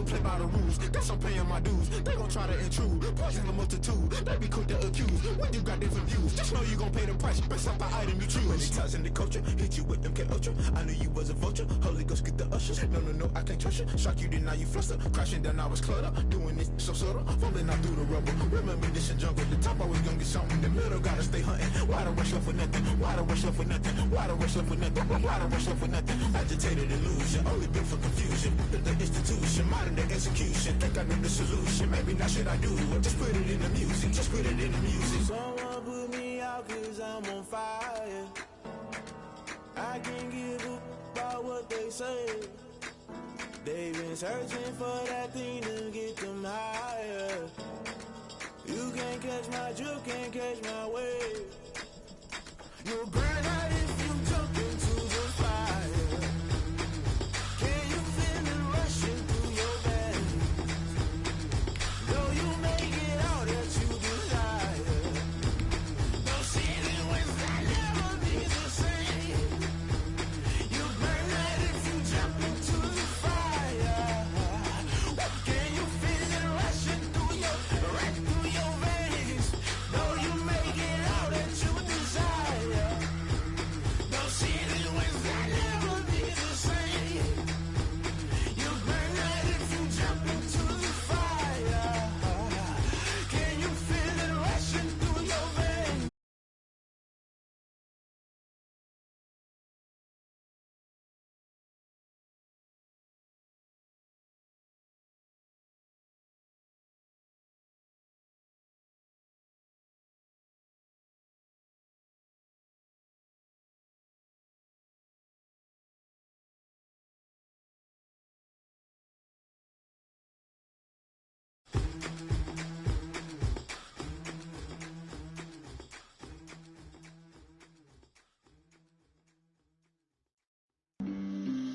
don't play by the rules. Guess I'm paying my dues. They gon' try to intrude. Poison the multitude. They be quick to accuse. When you got different views, just know you gon' pay the price. Based off the item you choose. Many times in the culture, hit you with them K Ultra. I knew you was a vulture. Holy Ghost get the ushers. No, I can't trust you. Shock you, then now you fluster. Crashing down, I was clutter. Doing this so subtle. Falling out through the rubble. Remember this in jungle. The top I was gonna get something. The middle gotta stay hunting. Why the rush left for nothing? Why the rush left for nothing? Why the rush left for nothing? Why the rush left for nothing? Agitated illusion. Only built for confusion. The institution. Modern day execution. Think I know the solution. Maybe not shit I do. Just put it in the music. Just put it in the music. Someone put me out cause I'm on fire. I can't give up about what they say. They've been searching for that thing to get them higher. You can't catch my drift, can't catch my wave. You'll burn out if you jump into the fire. Can you feel it rushing through your veins? Though you make it all that you desire. No city wins, I never be the same. You burn out if you jump into the fire. Can you feel it rushing through your veins? Though you make it all that you desire. No city wins, I never be the same. You burn out if you jump into the fire. Can you feel it rushing through your veins?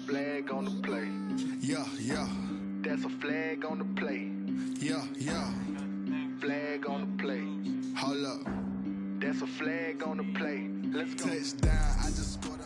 Flag on the play. Yeah. That's a flag on the play. Yeah. Flag on the play. Hold up. That's a flag on the play. Let's go. Touchdown. I just scored a...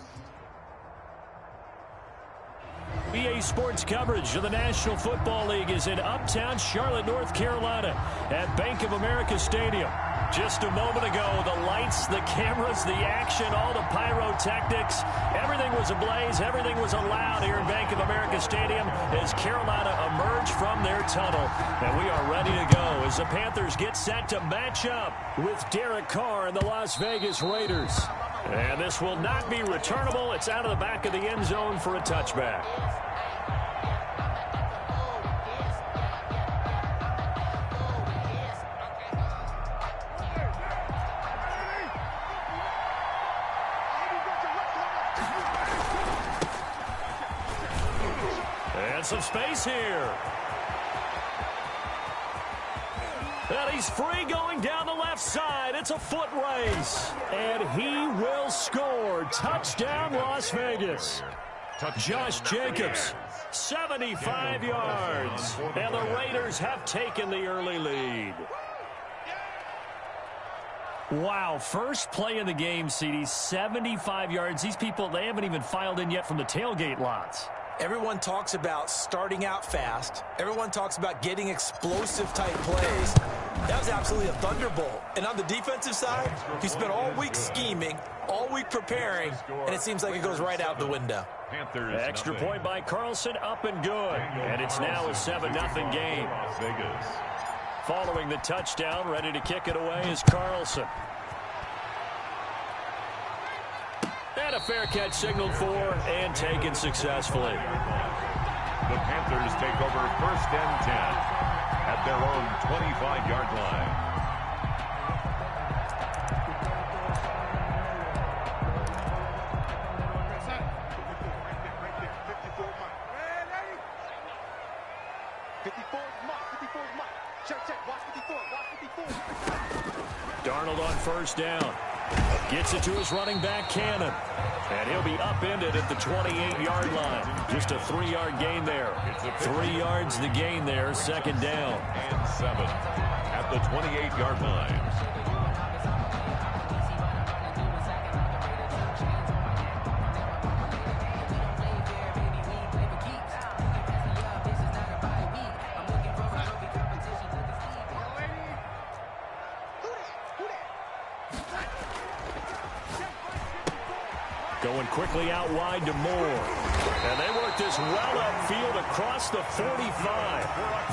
EA Sports coverage of the National Football League is in uptown Charlotte, North Carolina at Bank of America Stadium. Just a moment ago, the lights, the cameras, the action, all the pyrotechnics, everything was ablaze, everything was allowed here in Bank of America Stadium as Carolina emerged from their tunnel. And we are ready to go as the Panthers get set to match up with Derek Carr and the Las Vegas Raiders. And this will not be returnable. It's out of the back of the end zone for a touchback. And some space here. And he's free going down the left side. It's a foot race. And he will score. Touchdown, Las Vegas. Josh Jacobs, 75 yards. And the Raiders have taken the early lead. Wow, first play of the game, CD, 75 yards. These people, they haven't even filed in yet from the tailgate lots. Everyone talks about starting out fast. Everyone talks about getting explosive-type plays. That was absolutely a thunderbolt. And on the defensive side, he spent all week scheming, all week preparing, and it seems like it goes right out the window. Extra point by Carlson, up and good. And it's now a 7-0 game. Following the touchdown, ready to kick it away is Carlson. And a fair catch signaled for and taken successfully. The Panthers take over 1st and 10 at their own 25-yard line. Darnold on 1st down. Gets it to his running back, Cannon. And he'll be upended at the 28-yard line. Just a 3-yard gain there. 3 yards the gain there, 2nd down. And 7 at the 28-yard line. Going quickly out wide to Moore. And they work this well upfield across the 45.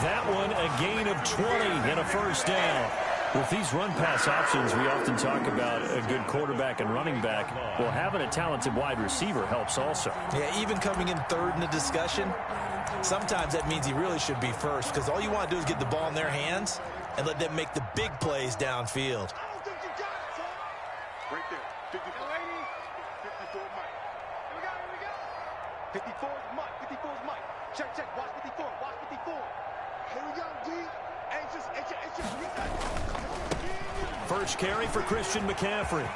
That one a gain of 20 and a first down. With these run-pass options, we often talk about a good quarterback and running back. Well, having a talented wide receiver helps also. Yeah, even coming in third in the discussion, sometimes that means he really should be first, because all you want to do is get the ball in their hands and let them make the big plays downfield. Right there. 54. 54 Mike. Here we go. 54 is Mike. 54 is Mike. Check. Watch 54. Watch 54. Here we go, D. Anxious. First carry for Christian McCaffrey.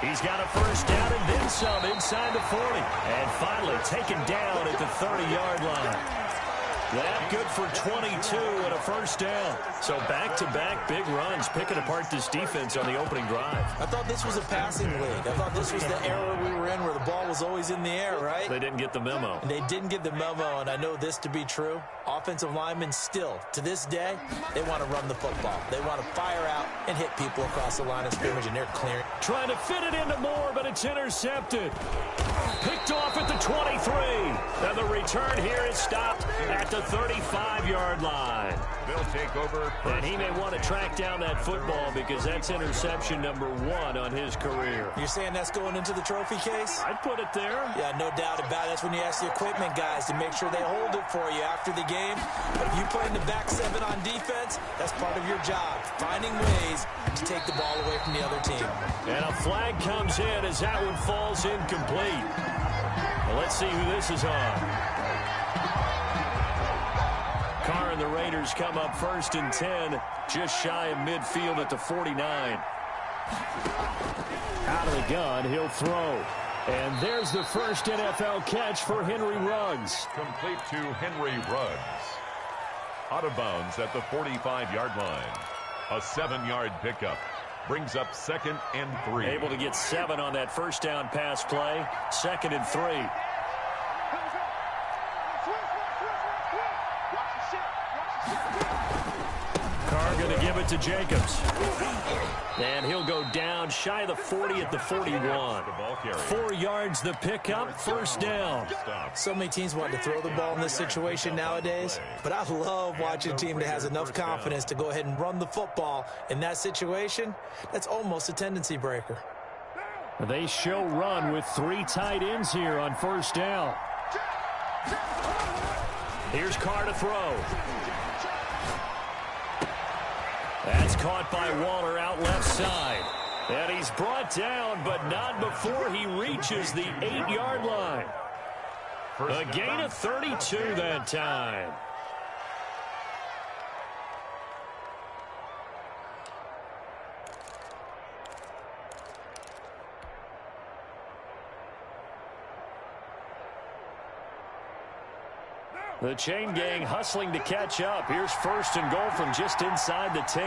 He's got a first down and then some inside the 40. And finally taken down at the 30-yard line. That good for 22 and a first down. So back-to-back big runs picking apart this defense on the opening drive. I thought this was a passing league. I thought this was the era we were in where the ball was always in the air, right? They didn't get the memo. And they didn't get the memo, and I know this to be true. Offensive linemen still, to this day, they want to run the football. They want to fire out and hit people across the line of scrimmage, and they're clearing. Trying to fit it into Moore, but it's intercepted. Picked off at the 23. And the return here is stopped at the 35-yard line. They'll take over. And he may want to track down that football because that's interception number 1 on his career. You're saying that's going into the trophy case? I'd put it there. Yeah, no doubt about it. That's when you ask the equipment guys to make sure they hold it for you after the game. But if you play in the back 7 on defense, that's part of your job, finding ways to take the ball away from the other team. And a flag comes in as that one falls incomplete. Well, let's see who this is on. Carr and the Raiders come up first and 10, just shy of midfield at the 49. Out of the gun, he'll throw. And there's the first NFL catch for Henry Ruggs. Complete to Henry Ruggs. Out of bounds at the 45-yard line. A 7-yard pickup. Brings up 2nd and 3. Able to get 7 on that first down pass play. 2nd and 3. Carr going to give it to Jacobs. And he'll go down shy of the 40 at the 41. 4 yards the pickup, first down. So many teams want to throw the ball in this situation nowadays, but I love watching a team that has enough confidence to go ahead and run the football in that situation. That's almost a tendency breaker. They show run with 3 tight ends here on first down. Here's Carr to throw. That's caught by Waller out left side. And he's brought down, but not before he reaches the 8-yard line. A gain of 32 that time. The chain gang hustling to catch up. Here's first and goal from just inside the 10.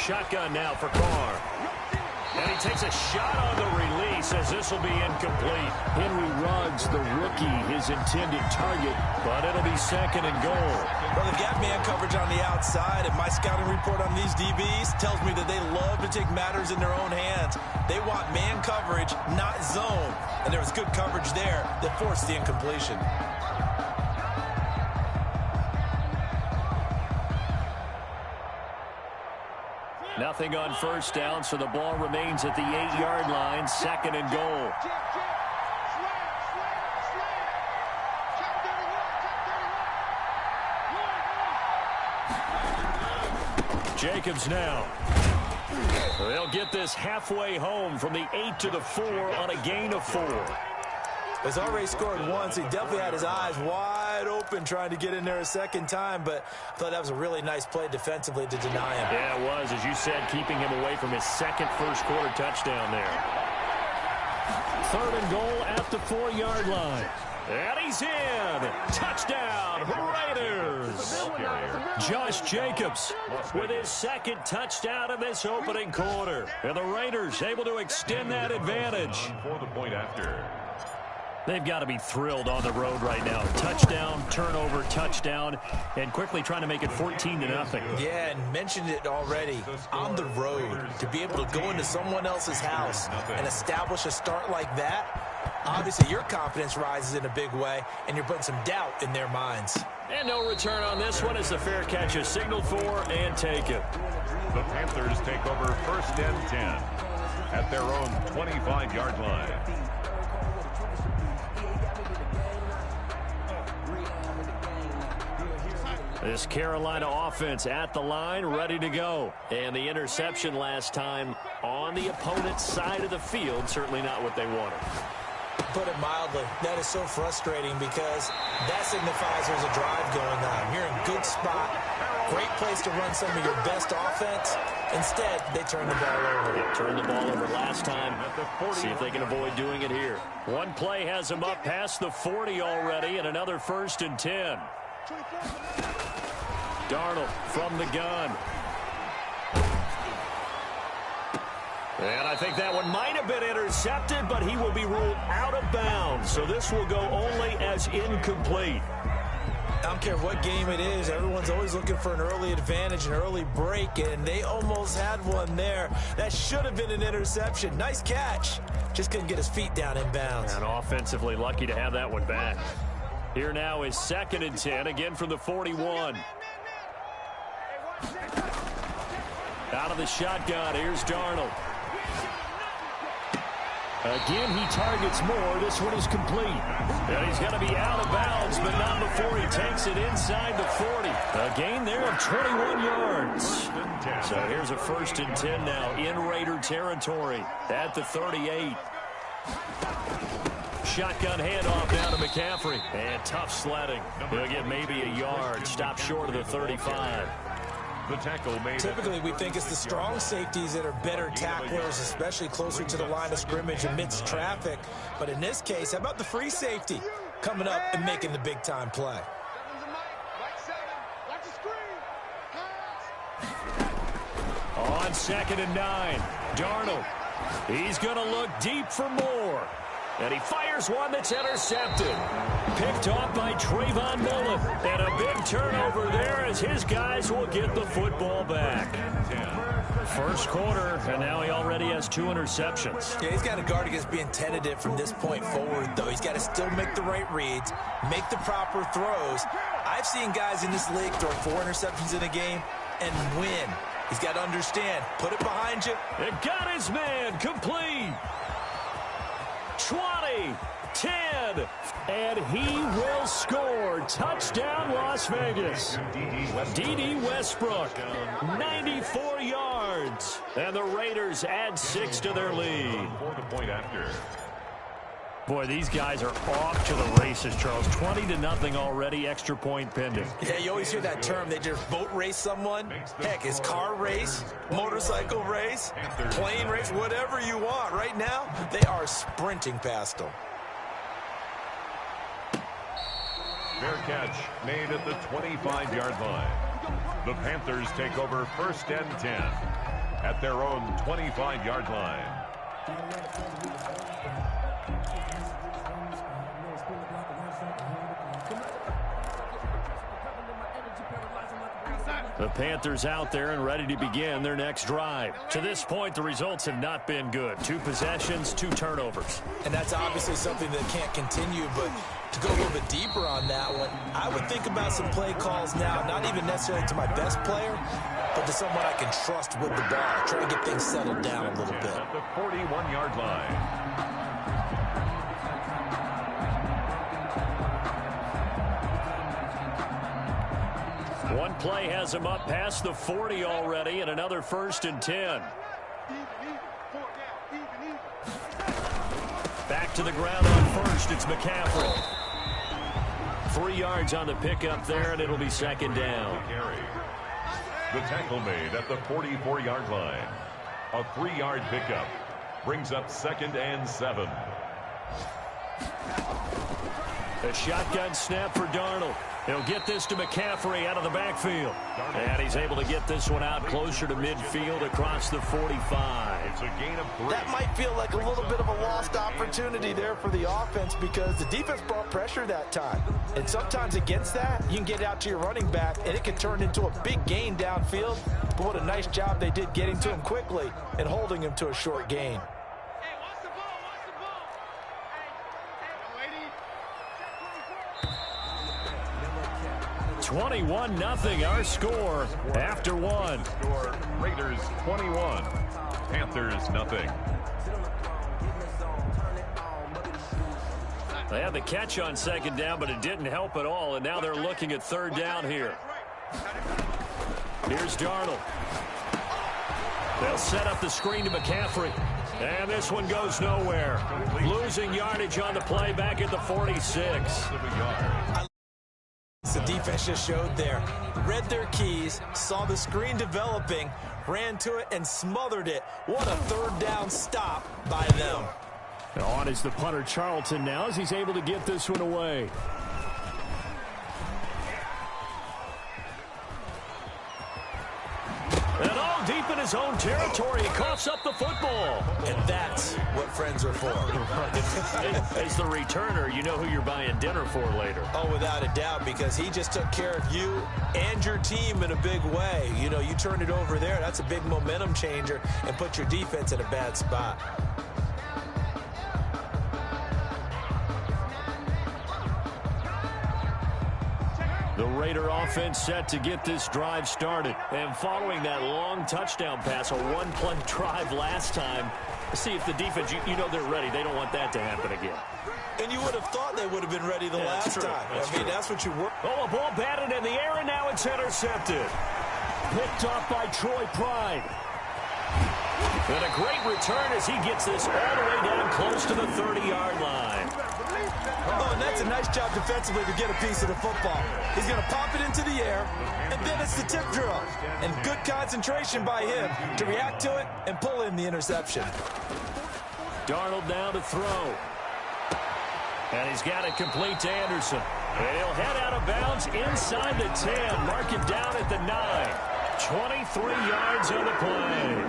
Shotgun now for Carr. And he takes a shot on the release as this will be incomplete. Henry Ruggs, the rookie, his intended target, but it'll be 2nd and goal. Well, they've got man coverage on the outside, and my scouting report on these DBs tells me that they love to take matters in their own hands. They want man coverage, not zone. And there was good coverage there that forced the incompletion. Nothing on first down, so the ball remains at the 8-yard line, 2nd and goal. Jacobs now. They'll get this halfway home from the 8 to the 4 on a gain of 4. He's already scored once. He definitely had his eyes wide open trying to get in there a second time, but I thought that was a really nice play defensively to deny him. Yeah, it was, as you said, keeping him away from his second first-quarter touchdown there. 3rd and goal at the 4-yard line. And he's in. Touchdown, Raiders. Josh Jacobs with his 2nd touchdown in this opening quarter. And the Raiders able to extend that advantage. For the point after. They've got to be thrilled on the road right now. Touchdown, turnover, touchdown, and quickly trying to make it 14-0. Yeah, and mentioned it already. On the road, to be able to go into someone else's house and establish a start like that, obviously your confidence rises in a big way, and you're putting some doubt in their minds. And no return on this one as the fair catch is signaled for and taken. The Panthers take over 1st and 10 at their own 25-yard line. This Carolina offense at the line, ready to go. And the interception last time on the opponent's side of the field, certainly not what they wanted. Put it mildly, that is so frustrating because that signifies there's a drive going on. You're in a good spot, great place to run some of your best offense. Instead, they turn the ball over. They turned the ball over last time. See if they can avoid doing it here. One play has them up past the 40 already, and another 1st and 10. Darnold from the gun. And I think that one might have been intercepted, but he will be ruled out of bounds. So this will go only as incomplete. I don't care what game it is. Everyone's always looking for an early advantage, an early break, and they almost had one there. That should have been an interception. Nice catch. Just couldn't get his feet down in bounds. And offensively lucky to have that one back. Here now is 2nd and 10, again from the 41. Out of the shotgun, here's Darnold. Again, he targets more. This one is complete. And he's going to be out of bounds, but not before he takes it inside the 40. A gain there of 21 yards. So here's a 1st and 10 now in Raider territory at the 38. Shotgun handoff down to McCaffrey. And tough sledding. He'll get maybe a yard. Stop short of the 35. The tackle made. Typically, we think it's the strong safeties that are better tacklers, especially closer to the line of scrimmage amidst traffic. But in this case, how about the free safety coming up and making the big-time play? On 2nd and 9, Darnold. He's going to look deep for more. And he fires one that's intercepted. Picked off by Trayvon Mullen. And a big turnover there as his guys will get the football back. 1st quarter, and now he already has 2 interceptions. Yeah, he's got to guard against being tentative from this point forward, though. He's got to still make the right reads, make the proper throws. I've seen guys in this league throw 4 interceptions in a game and win. He's got to understand, put it behind you. It got his man complete. 20, 10, and he will score. Touchdown, Las Vegas. D.D. Westbrook, 94 yards. And the Raiders add 6 to their lead. For the point after. Boy, these guys are off to the races, Charles. 20-0 already, extra point pending. Yeah, you always hear that term. They just boat race someone. Heck, it's car race, motorcycle race, plane race, whatever you want. Right now, they are sprinting past them. Fair catch made at the 25-yard line. The Panthers take over 1st and 10 at their own 25-yard line. The Panthers out there and ready to begin their next drive. To this point, the results have not been good. 2 possessions, 2 turnovers. And that's obviously something that can't continue, but to go a little bit deeper on that one, I would think about some play calls now, not even necessarily to my best player, but to someone I can trust with the ball, try to get things settled down a little bit. At the 41-yard line. One play has him up past the 40 already, and another 1st and 10. Back to the ground on 1st, it's McCaffrey. 3 yards on the pickup there, and it'll be 2nd down. The tackle made at the 44-yard line. A 3-yard pickup brings up 2nd and 7. A shotgun snap for Darnold. He'll get this to McCaffrey out of the backfield. And he's able to get this one out closer to midfield across the 45. It's a gain of 3. That might feel like a little bit of a lost opportunity there for the offense because the defense brought pressure that time. And sometimes against that, you can get out to your running back, and it can turn into a big gain downfield. But what a nice job they did getting to him quickly and holding him to a short gain. 21-0 our score after one. Score Raiders 21, Panthers nothing. They had the catch on second down, but it didn't help at all, and now they're looking at third down here. Here's Darnold. They'll set up the screen to McCaffrey. And this one goes nowhere. Losing yardage on the play back at the 46. The defense just showed there. Read their keys, saw the screen developing, ran to it, and smothered it. What a third down stop by them. On is the punter Charlton now as he's able to get this one away. And all deep in his own territory, he coughs up the football. And that's what friends are for. As the returner, you know who you're buying dinner for later. Oh, without a doubt, because he just took care of you and your team in a big way. You know, you turn it over there, that's a big momentum changer and put your defense in a bad spot. The Raider offense set to get this drive started. And following that long touchdown pass, a one-play drive last time, see if the defense, you know they're ready. They don't want that to happen again. And you would have thought they would have been ready the last time. I mean, that's what you were. Oh, a ball batted in the air, and now it's intercepted. Picked off by Troy Pride. And a great return as he gets this all the way down close to the 30-yard line. Oh, and that's a nice job defensively to get a piece of the football. He's going to pop it into the air, and then it's the tip drill. And good concentration by him to react to it and pull in the interception. Darnold now to throw. And he's got it complete to Anderson. And he'll head out of bounds inside the 10. Mark him down at the 9. 23 yards on the play.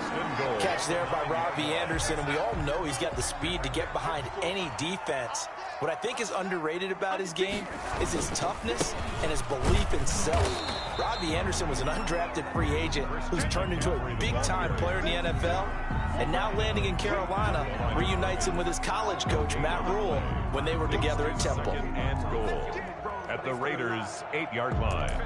Catch there by Robbie Anderson, and we all know he's got the speed to get behind any defense. What I think is underrated about his game is his toughness and his belief in self. Robbie Anderson was an undrafted free agent who's turned into a big-time player in the NFL, and now landing in Carolina reunites him with his college coach, Matt Rule, when they were together at Temple. And goal at the Raiders' 8-yard line.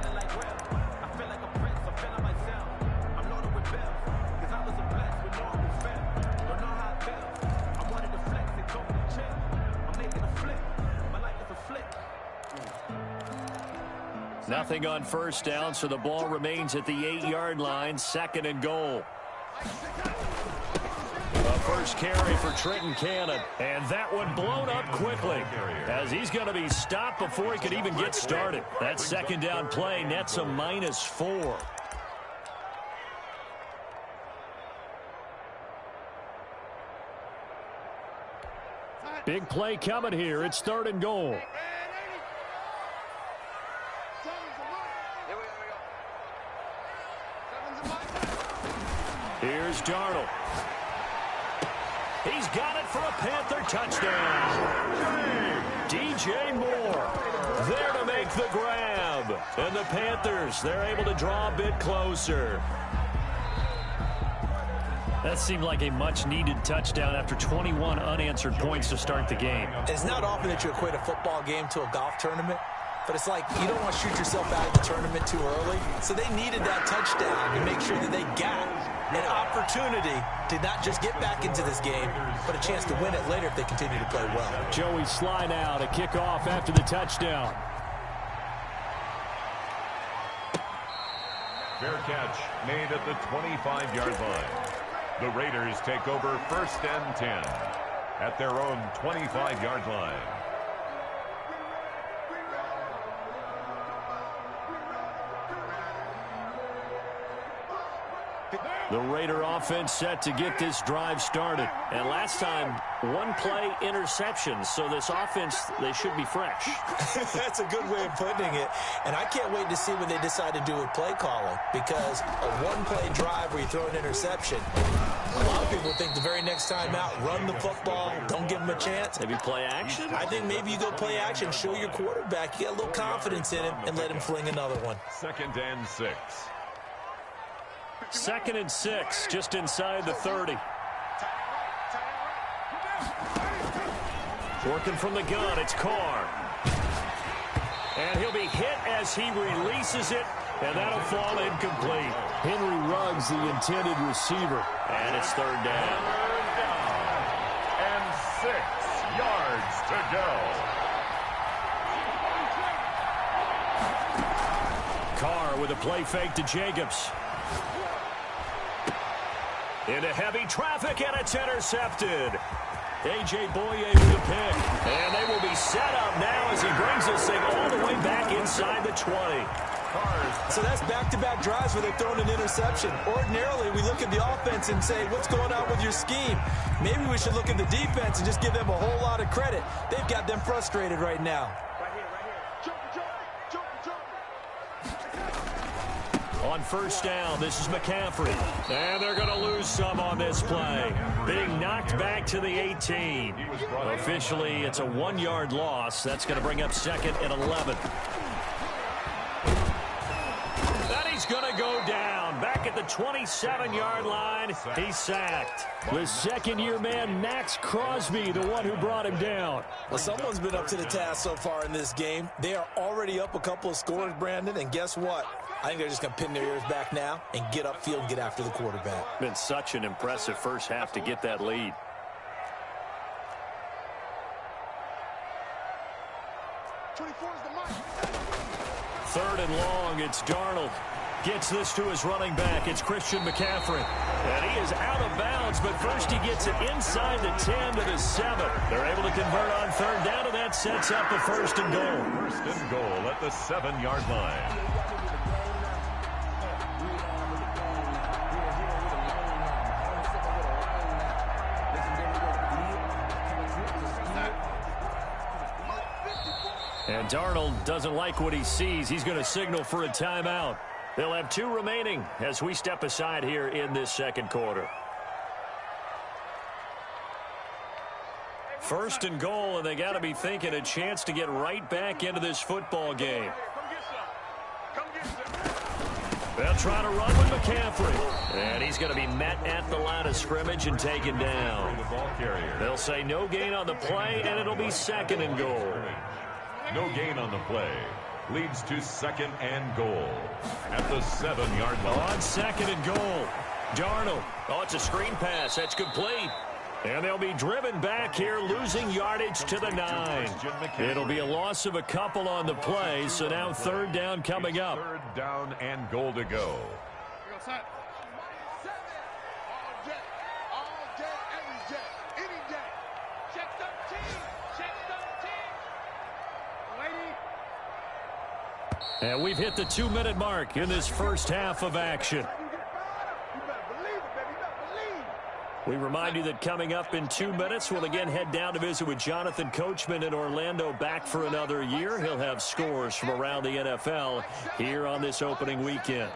Nothing on first down, so the ball remains at the 8-yard line, 2nd and goal. A first carry for Trenton Cannon, and that one blown up quickly as he's going to be stopped before he could even get started. That second down play nets a -4. Big play coming here. It's 3rd and goal. Here's Darnold. He's got it for a Panther touchdown. DJ Moore there to make the grab. And the Panthers, they're able to draw a bit closer. That seemed like a much-needed touchdown after 21 unanswered points to start the game. It's not often that you equate a football game to a golf tournament, but it's like you don't want to shoot yourself out of the tournament too early. So they needed that touchdown to make sure that they got an opportunity to not just get back into this game, but a chance to win it later if they continue to play well. Joey Sly now to kick off after the touchdown. Fair catch made at the 25-yard line. The Raiders take over 1st and 10 at their own 25-yard line. The Raider offense set to get this drive started. And last time, one play interception. So this offense, they should be fresh. That's a good way of putting it. And I can't wait to see what they decide to do with play calling. Because a one-play drive where you throw an interception, a lot of people think the very next time out, run the football, don't give them a chance. Maybe play action? I think maybe you go play action, show your quarterback, you get a little confidence in him, and let him fling another one. 2nd and 6. 2nd and 6, just inside the 30. Working from the gun, it's Carr. And he'll be hit as he releases it, and that'll fall incomplete. Henry Ruggs, the intended receiver. And it's 3rd down. 3rd down. And 6 yards to go. Carr with a play fake to Jacobs. Into heavy traffic, and it's intercepted. A.J. Boye with a pick. And they will be set up now as he brings this thing all the way back inside the 20. So that's back-to-back drives where they've thrown an interception. Ordinarily, we look at the offense and say, what's going on with your scheme? Maybe we should look at the defense and just give them a whole lot of credit. They've got them frustrated right now. On 1st down, this is McCaffrey. And they're going to lose some on this play. Being knocked back to the 18. Officially, it's a 1-yard loss. That's going to bring up 2nd and 11. Then he's going to go down. Back at the 27-yard line, he's sacked. The second-year man, Max Crosby, the one who brought him down. Well, someone's been up to the task so far in this game. They are already up a couple of scores, Brandon, and guess what? I think they're just going to pin their ears back now and get upfield and get after the quarterback. Been such an impressive first half to get that lead. 24 is the mark. 3rd and long, it's Darnold. Gets this to his running back. It's Christian McCaffrey. And he is out of bounds, but first he gets it inside the 10 to the 7. They're able to convert on 3rd down, and that sets up the 1st and goal. 1st and goal at the 7-yard line. And Darnold doesn't like what he sees. He's going to signal for a timeout. They'll have 2 remaining as we step aside here in this 2nd quarter. 1st and goal, and they got to be thinking a chance to get right back into this football game. They'll try to run with McCaffrey. And he's going to be met at the line of scrimmage and taken down. They'll say no gain on the play, and it'll be 2nd and goal. No gain on the play. Leads to 2nd and goal at the 7-yard line. On 2nd and goal, Darnold. Oh, it's a screen pass. That's complete. And they'll be driven back here, losing yardage to the 9. It'll be a loss of a couple on the play, so now 3rd down coming up. 3rd down and goal to go. And we've hit the 2-minute mark in this first half of action. We remind you that coming up in 2 minutes, we'll again head down to visit with Jonathan Coachman in Orlando, back for another year. He'll have scores from around the NFL here on this opening weekend.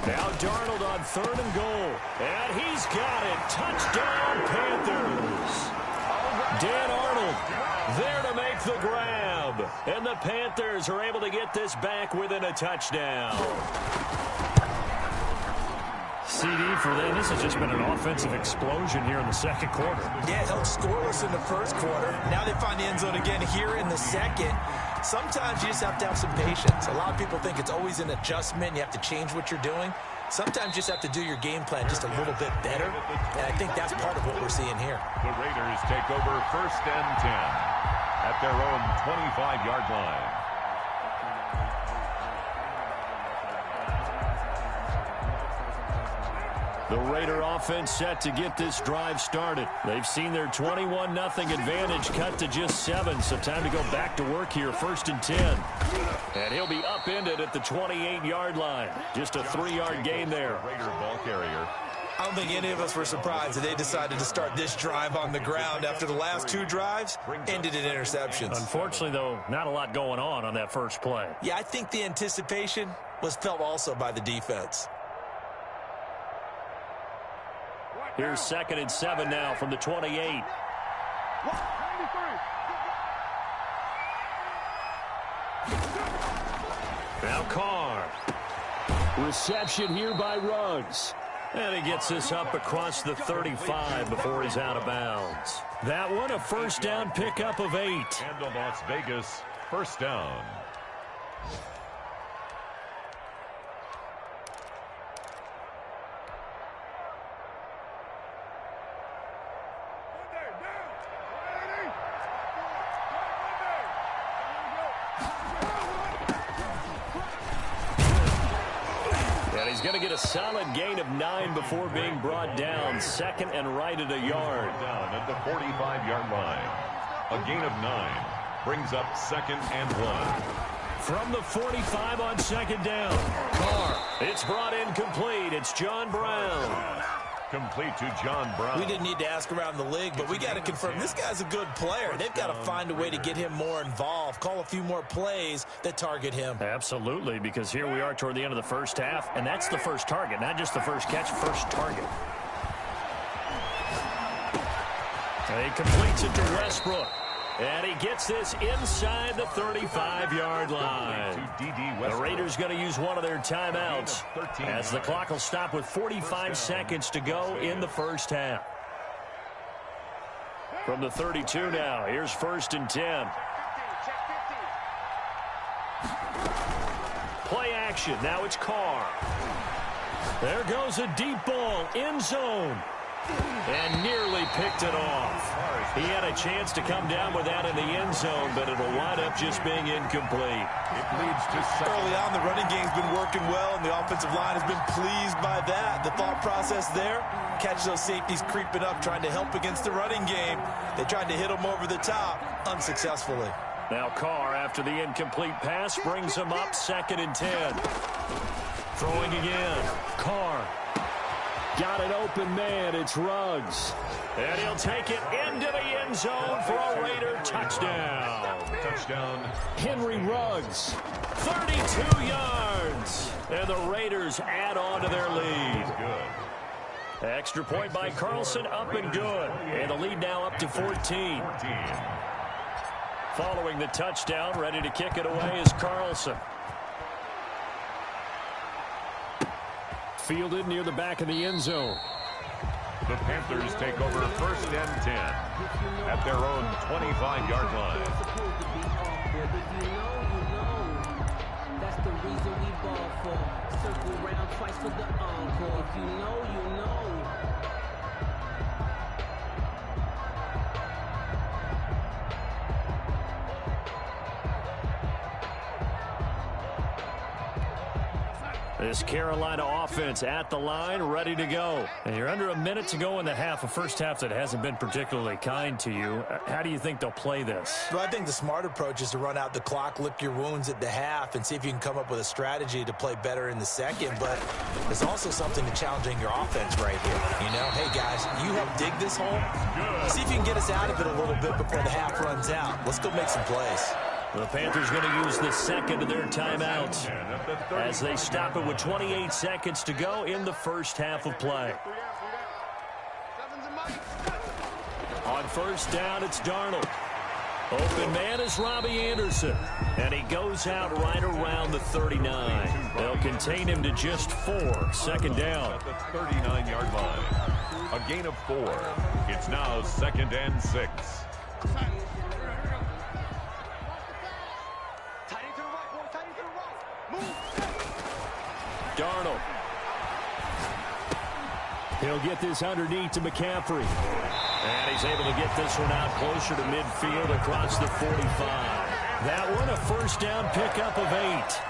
Now Darnold on 3rd and goal. And he's got it. Touchdown, Panthers. Dan Arnold there to make the grab. And the Panthers are able to get this back within a touchdown. CD for them. This has just been an offensive explosion here in the 2nd quarter. Yeah, held scoreless in the 1st quarter. Now they find the end zone again here in the 2nd. Sometimes you just have to have some patience. A lot of people think it's always an adjustment. You have to change what you're doing. Sometimes you just have to do your game plan just a little bit better. And I think that's part of what we're seeing here. The Raiders take over 1st and 10 at their own 25-yard line. The Raider offense set to get this drive started. They've seen their 21-0 advantage cut to just 7, so time to go back to work here, 1st and 10. And he'll be upended at the 28-yard line. Just a 3-yard gain there. Raider ball carrier. I don't think any of us were surprised that they decided to start this drive on the ground after the last 2 drives ended in interceptions. Unfortunately, though, not a lot going on that first play. Yeah, I think the anticipation was felt also by the defense. Here's 2nd and 7 now from the 28. Now Carr. Reception here by Ruggs. And he gets this up across the 35 before he's out of bounds. That one, a first down pickup of 8. And the Las Vegas first down. He's going to get a solid gain of 9 before being brought down. 2nd and right at a yard. Down at the 45-yard line. A gain of 9 brings up 2nd and 1. From the 45 on 2nd down. Carr. It's brought in complete. It's John Brown. Complete to John Brown. We didn't need to ask around the league, but we got to confirm this guy's a good player. They've got to find a way to get him more involved, call a few more plays that target him. Absolutely, because here we are toward the end of the first half, and that's the first target, not just the first catch, first target. He completes it to Westbrook. And he gets this inside the 35-yard line. The Raiders going to use one of their timeouts as the clock will stop with 45 seconds to go in the first half. From the 32 now, here's 1st and 10. Play action. Now it's Carr. There goes a deep ball, end zone. And nearly picked it off. He had a chance to come down with that in the end zone, but it'll wind up just being incomplete. It leads to early on. The running game's been working well, and the offensive line has been pleased by that. The thought process there, catch those safeties creeping up, trying to help against the running game. They tried to hit them over the top, unsuccessfully. Now Carr, after the incomplete pass, brings him up 2nd and 10. Throwing again. Carr. Got an open man. It's Ruggs. And he'll take it into the end zone for a Raider touchdown. touchdown. Henry Ruggs, 32 yards. And the Raiders add on to their lead. Good. Extra point by Carlson, up and good. And the lead now up to 14. Following the touchdown, ready to kick it away is Carlson. Fielded near the back of the end zone. The Panthers take over 1st and 10 at their own 25-yard line. That's the reason we ball for. Circle round twice for the encore. If you know, you know. This Carolina offense at the line, ready to go. And you're under a minute to go in the half, a first half that hasn't been particularly kind to you. How do you think they'll play this? Well, I think the smart approach is to run out the clock, lick your wounds at the half, and see if you can come up with a strategy to play better in the second. But there's also something to challenging your offense right here. You know, hey, guys, you help dig this hole. See if you can get us out of it a little bit before the half runs out. Let's go make some plays. The Panthers going to use the second of their timeout as they stop it with 28 seconds to go in the first half of play. On first down, it's Darnold. Open man is Robbie Anderson. And he goes out right around the 39. They'll contain him to just 4. Second down. At the 39-yard line. A gain of 4. It's now 2nd and 6. Darnold. He'll get this underneath to McCaffrey. And he's able to get this one out closer to midfield across the 45. That one a first down pickup of 8.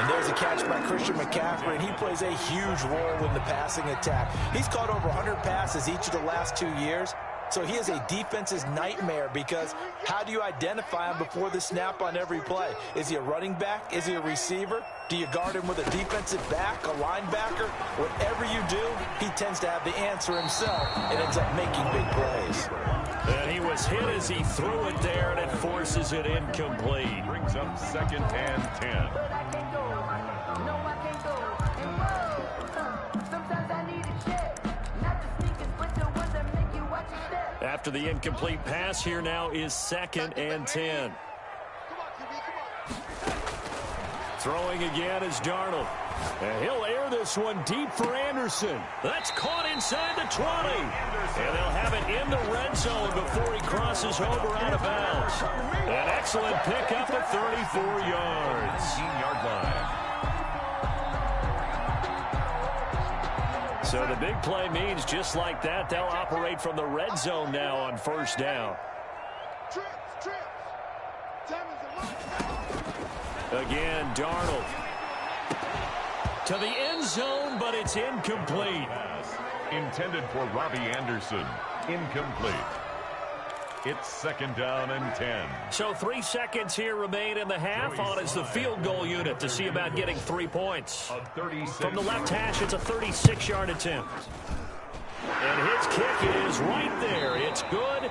And there's a catch by Christian McCaffrey, and he plays a huge role in the passing attack. He's caught over 100 passes each of the last 2 years, so he is a defense's nightmare because how do you identify him before the snap on every play? Is he a running back? Is he a receiver? Do you guard him with a defensive back, a linebacker? Whatever you do, he tends to have the answer himself and ends up making big plays. And he was hit as he threw it there, and it forces it incomplete. Brings up 2nd and 10. After the incomplete pass, here now is 2nd and 10. Throwing again is Darnold. And he'll air this one deep for Anderson. That's caught inside the 20. And they'll have it in the red zone before he crosses over out of bounds. An excellent pickup at 34 yards. 18-yard line. So the big play means just like that, they'll operate from the red zone now on first down. Again, Darnold. To the end zone, but it's incomplete. Intended for Robbie Anderson. Incomplete. It's 2nd down and 10. So 3 seconds here remain in the half. On is the field goal unit to see about getting 3 points. From the left hash, it's a 36-yard attempt. And his kick is right there. It's good.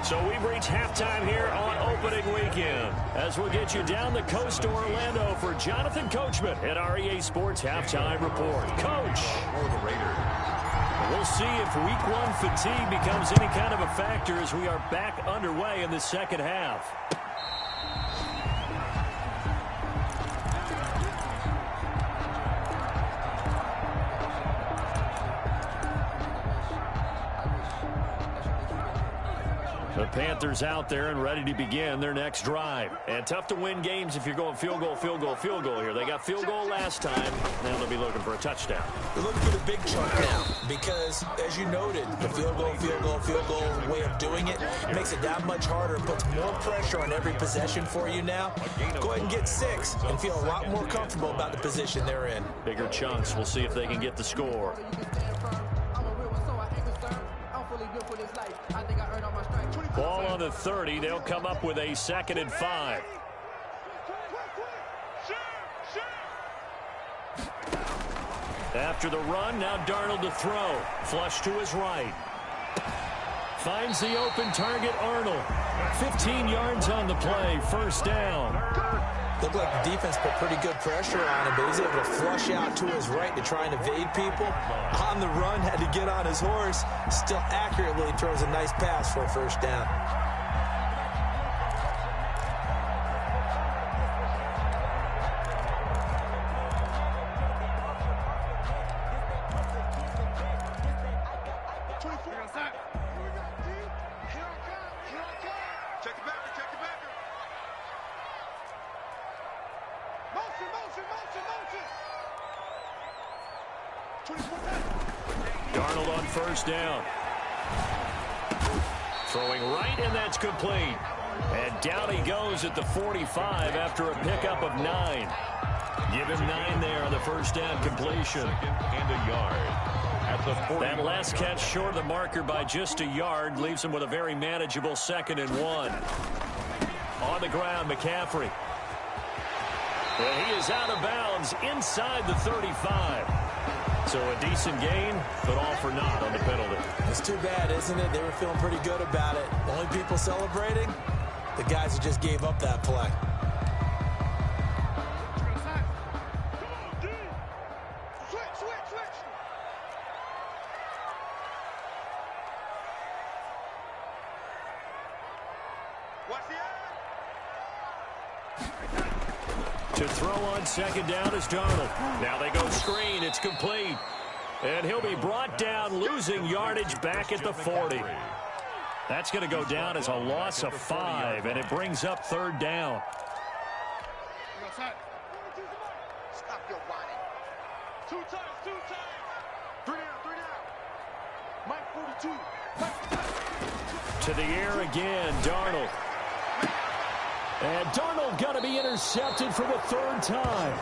So we've reached halftime here on opening weekend. As we'll get you down the coast to Orlando for Jonathan Coachman at our EA Sports Halftime Report. Coach. For the Raiders. We'll see if week 1 fatigue becomes any kind of a factor as we are back underway in the second half. The Panthers out there and ready to begin their next drive. And tough to win games if you're going field goal, field goal, field goal here. They got field goal last time. Now they'll be looking for a touchdown. They're looking for the big chunk now because, as you noted, the field goal way of doing it makes it that much harder. It puts more pressure on every possession for you now. Go ahead and get 6 and feel a lot more comfortable about the position they're in. Bigger chunks. We'll see if they can get the score. Ball on the 30. They'll come up with a 2nd and 5. After the run, now Darnold to throw. Flush to his right. Finds the open target, Arnold. 15 yards on the play. First down. Looked like the defense put pretty good pressure on him, but he's able to flush out to his right to try and evade people. On the run, had to get on his horse. Still accurately throws a nice pass for a first down. Darnold on first down. Throwing right, and that's complete. And down he goes at the 45 after a pickup of 9. Give him 9 there on the first down completion. 2nd and a yard. At the 40. That last catch short of the marker by just a yard leaves him with a very manageable 2nd and 1. On the ground, McCaffrey. And he is out of bounds inside the 35. So a decent gain, but all for naught on the penalty. It's too bad, isn't it? They were feeling pretty good about it. The only people celebrating, the guys who just gave up that play. To throw on second down is Darnold. Now they go screen. It's complete. And he'll be brought down, losing yardage back at the 40. That's going to go down as a loss of 5, and it brings up third down. Stop your whining. 2 times, 2 times. 3 down. Mike 42. To the air again, Darnold. And Darnold got to be intercepted for the third time.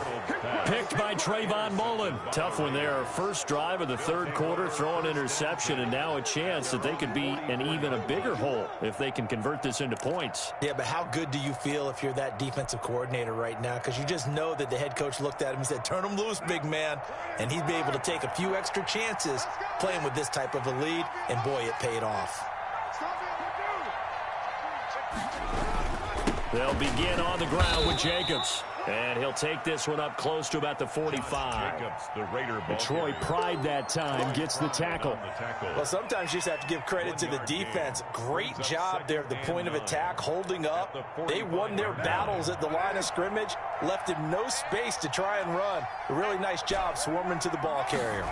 Picked by Trayvon Mullen. Tough one there. First drive of the third quarter, throw an interception, and now a chance that they could be in even a bigger hole if they can convert this into points. Yeah, but how good do you feel if you're that defensive coordinator right now? Because you just know that the head coach looked at him and said, turn him loose, big man. And he'd be able to take a few extra chances playing with this type of a lead, and boy, it paid off. They'll begin on the ground with Jacobs. And he'll take this one up close to about the 45. Jacobs, the Raider ball Troy Pride that time gets the tackle. Well, sometimes you just have to give credit to the defense. Great job there at the point of attack, holding up. They won their battles at the line of scrimmage, left him no space to try and run. A really nice job swarming to the ball carrier.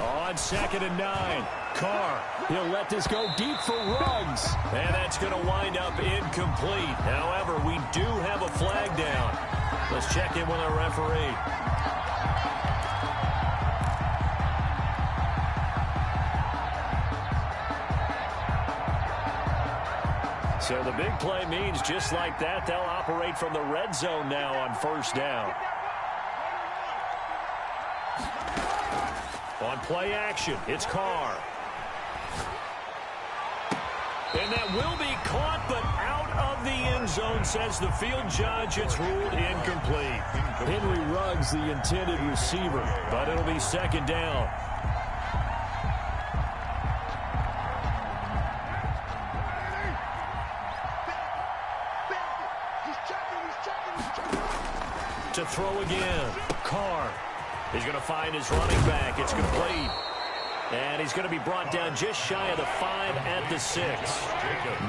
On 2nd and 9, Carr. He'll let this go deep for Ruggs. And that's going to wind up incomplete. However, we do have a flag down. Let's check in with our referee. So the big play means just like that, they'll operate from the red zone now on first down. On play action, it's Carr. And that will be caught, but out of the end zone, says the field judge. It's ruled incomplete. Henry Ruggs, the intended receiver, but it'll be 2nd down. To throw again, Carr. He's going to find his running back. It's complete. And he's going to be brought down just shy of the 5 at the 6.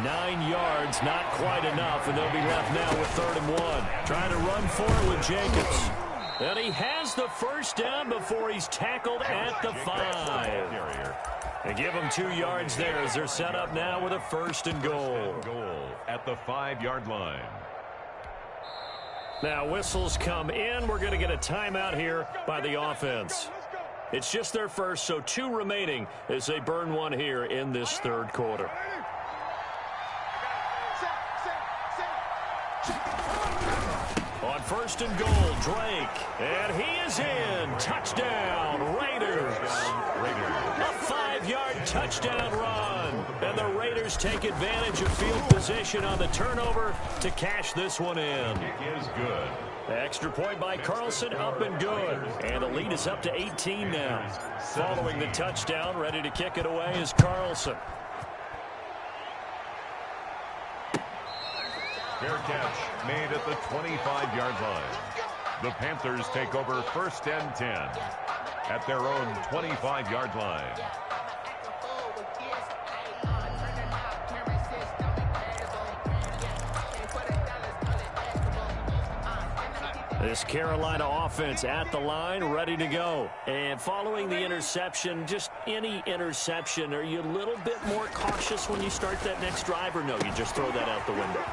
9 yards, not quite enough, and they'll be left now with 3rd and 1. Trying to run for it with Jacobs. And he has the first down before he's tackled at the 5. They give him 2 yards there as they're set up now with a 1st and goal. At the 5-yard line. Now whistles come in. We're going to get a timeout here by the offense. It's just their first, so 2 remaining as they burn one here in this third quarter. On 1st and goal, Drake. And he is in. Touchdown, Raiders. A 5-yard touchdown run. And the Raiders take advantage of field position on the turnover to cash this one in. Kick is good. Extra point by Carlson, up and good. And the lead is up to 18 now. Following the touchdown, ready to kick it away is Carlson. Fair catch made at the 25-yard line. The Panthers take over 1st and 10 at their own 25-yard line. This Carolina offense at the line, ready to go. And following the interception, just any interception, are you a little bit more cautious when you start that next drive, or no, you just throw that out the window?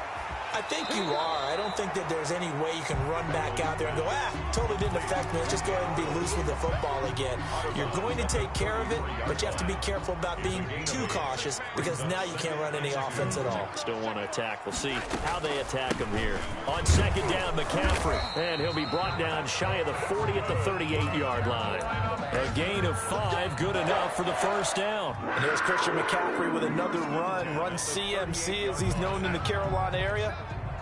I think you are. I don't think that there's any way you can run back out there and go, totally didn't affect me. Let's just go ahead and be loose with the football again. You're going to take care of it, but you have to be careful about being too cautious because now you can't run any offense at all. Still want to attack. We'll see how they attack him here. On 2nd down, McCaffrey. And he'll be brought down shy of the 40 at the 38-yard line. A gain of 5, good enough for the 1st down. And here's Christian McCaffrey with another run CMC as he's known in the Carolina area.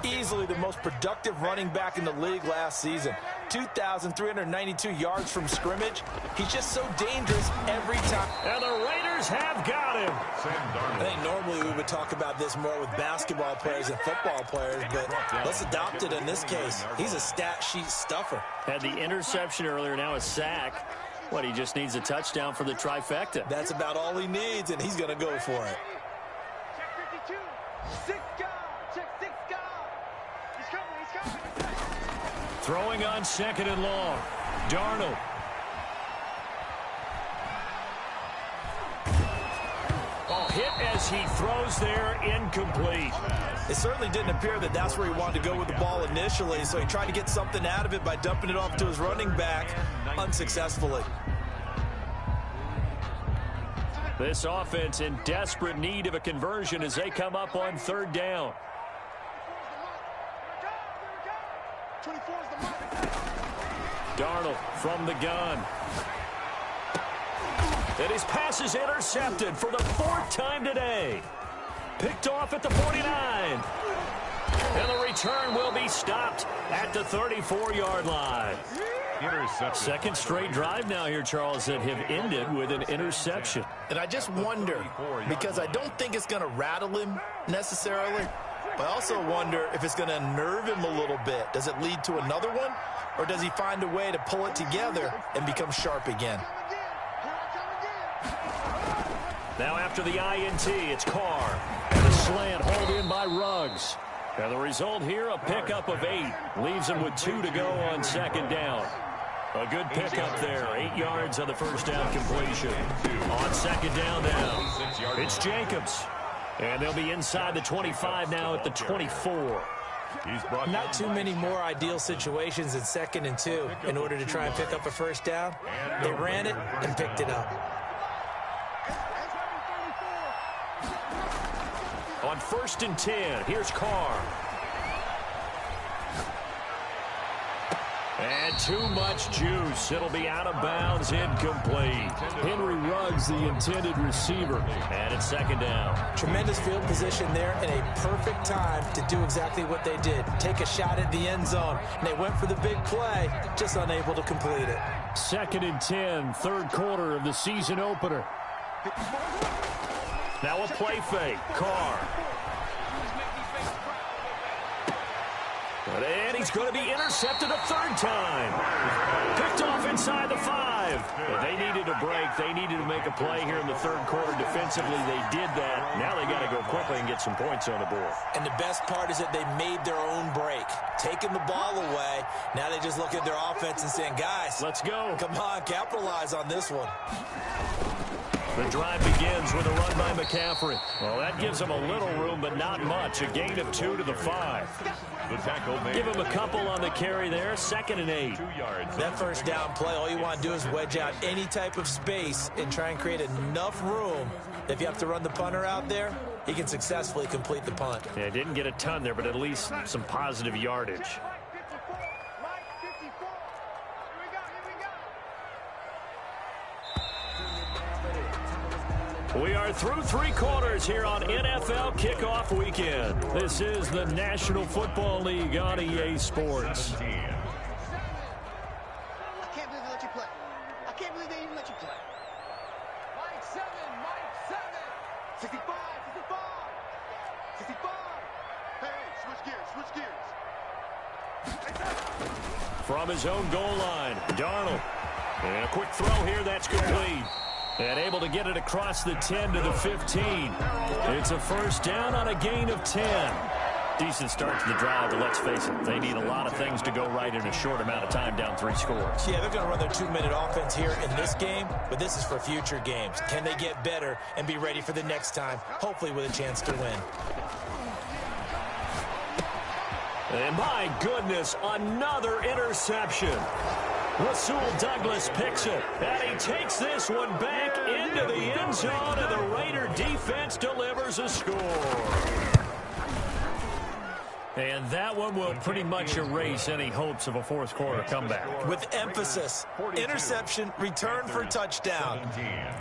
Easily the most productive running back in the league last season. 2,392 yards from scrimmage. He's just so dangerous every time. And the Raiders have got him. I think normally we would talk about this more with basketball players and football players, but let's adopt it in this case. He's a stat sheet stuffer. Had the interception earlier, now a sack. What, he just needs a touchdown for the trifecta. That's about all he needs, and he's going to go for it. Check 52. 6 guard. Check 6 guard. He's coming. Throwing on 2nd and long. Darnold. Hit as he throws there, incomplete. It certainly didn't appear that that's where he wanted to go with the ball initially, so he tried to get something out of it by dumping it off to his running back unsuccessfully. This offense in desperate need of a conversion as they come up on 3rd down. Darnold from the gun. And his pass is intercepted for the 4th time today. Picked off at the 49. And the return will be stopped at the 34-yard line. Second straight drive now here, Charles, that have ended with an interception. And I just wonder, because I don't think it's going to rattle him necessarily, but I also wonder if it's going to unnerve him a little bit. Does it lead to another one, or does he find a way to pull it together and become sharp again? Now after the INT, it's Carr. And the slant hauled in by Ruggs. And the result here, a pickup of 8. Leaves him with 2 to go on second down. A good pickup there. 8 yards on the first down completion. On second down now, it's Jacobs. And they'll be inside the 25 now at the 24. Not too many more ideal situations in 2nd and 2 in order to try and pick up a first down. They ran it and picked it up. On 1st and 10, here's Carr. And too much juice. It'll be out of bounds, incomplete. Henry Ruggs, the intended receiver. And it's second down. Tremendous field position there and a perfect time to do exactly what they did. Take a shot at the end zone. And they went for the big play, just unable to complete it. 2nd and 10, 3rd quarter of the season opener. Now a play fake. Carr. And he's going to be intercepted a 3rd time. Picked off inside the 5. But they needed a break. They needed to make a play here in the 3rd quarter. Defensively, they did that. Now they got to go quickly and get some points on the board. And the best part is that they made their own break. Taking the ball away. Now they just look at their offense and saying, guys, let's go. Come on, capitalize on this one. The drive begins with a run by McCaffrey. Well, that gives them a little room, but not much. A gain of 2 to the 5. The tackle made. Give him a couple on the carry there. 2nd and 8. 2 yards. That first down play, all you want to do is wedge out any type of space and try and create enough room. If you have to run the punter out there, he can successfully complete the punt. Yeah, didn't get a ton there, but at least some positive yardage. We are through 3 quarters here on NFL Kickoff Weekend. This is the National Football League on EA Sports. I can't believe they let you play. I can't believe they even let you play. Mike 7, Mike 7. 65, 65. 65. Hey, switch gears. From his own goal line, Darnold. And a quick throw here, that's complete. And able to get it across the 10 to the 15. It's a first down on a gain of 10. Decent start to the drive, but let's face it, they need a lot of things to go right in a short amount of time, down 3 scores. Yeah, they're going to run their 2-minute offense here in this game, but this is for future games. Can they get better and be ready for the next time, hopefully with a chance to win? And my goodness, another interception. Rasul Douglas picks it, and he takes this one back into the end zone, and the Raider defense delivers a score. And that one will pretty much erase any hopes of a 4th quarter comeback. With emphasis, interception, return for touchdown.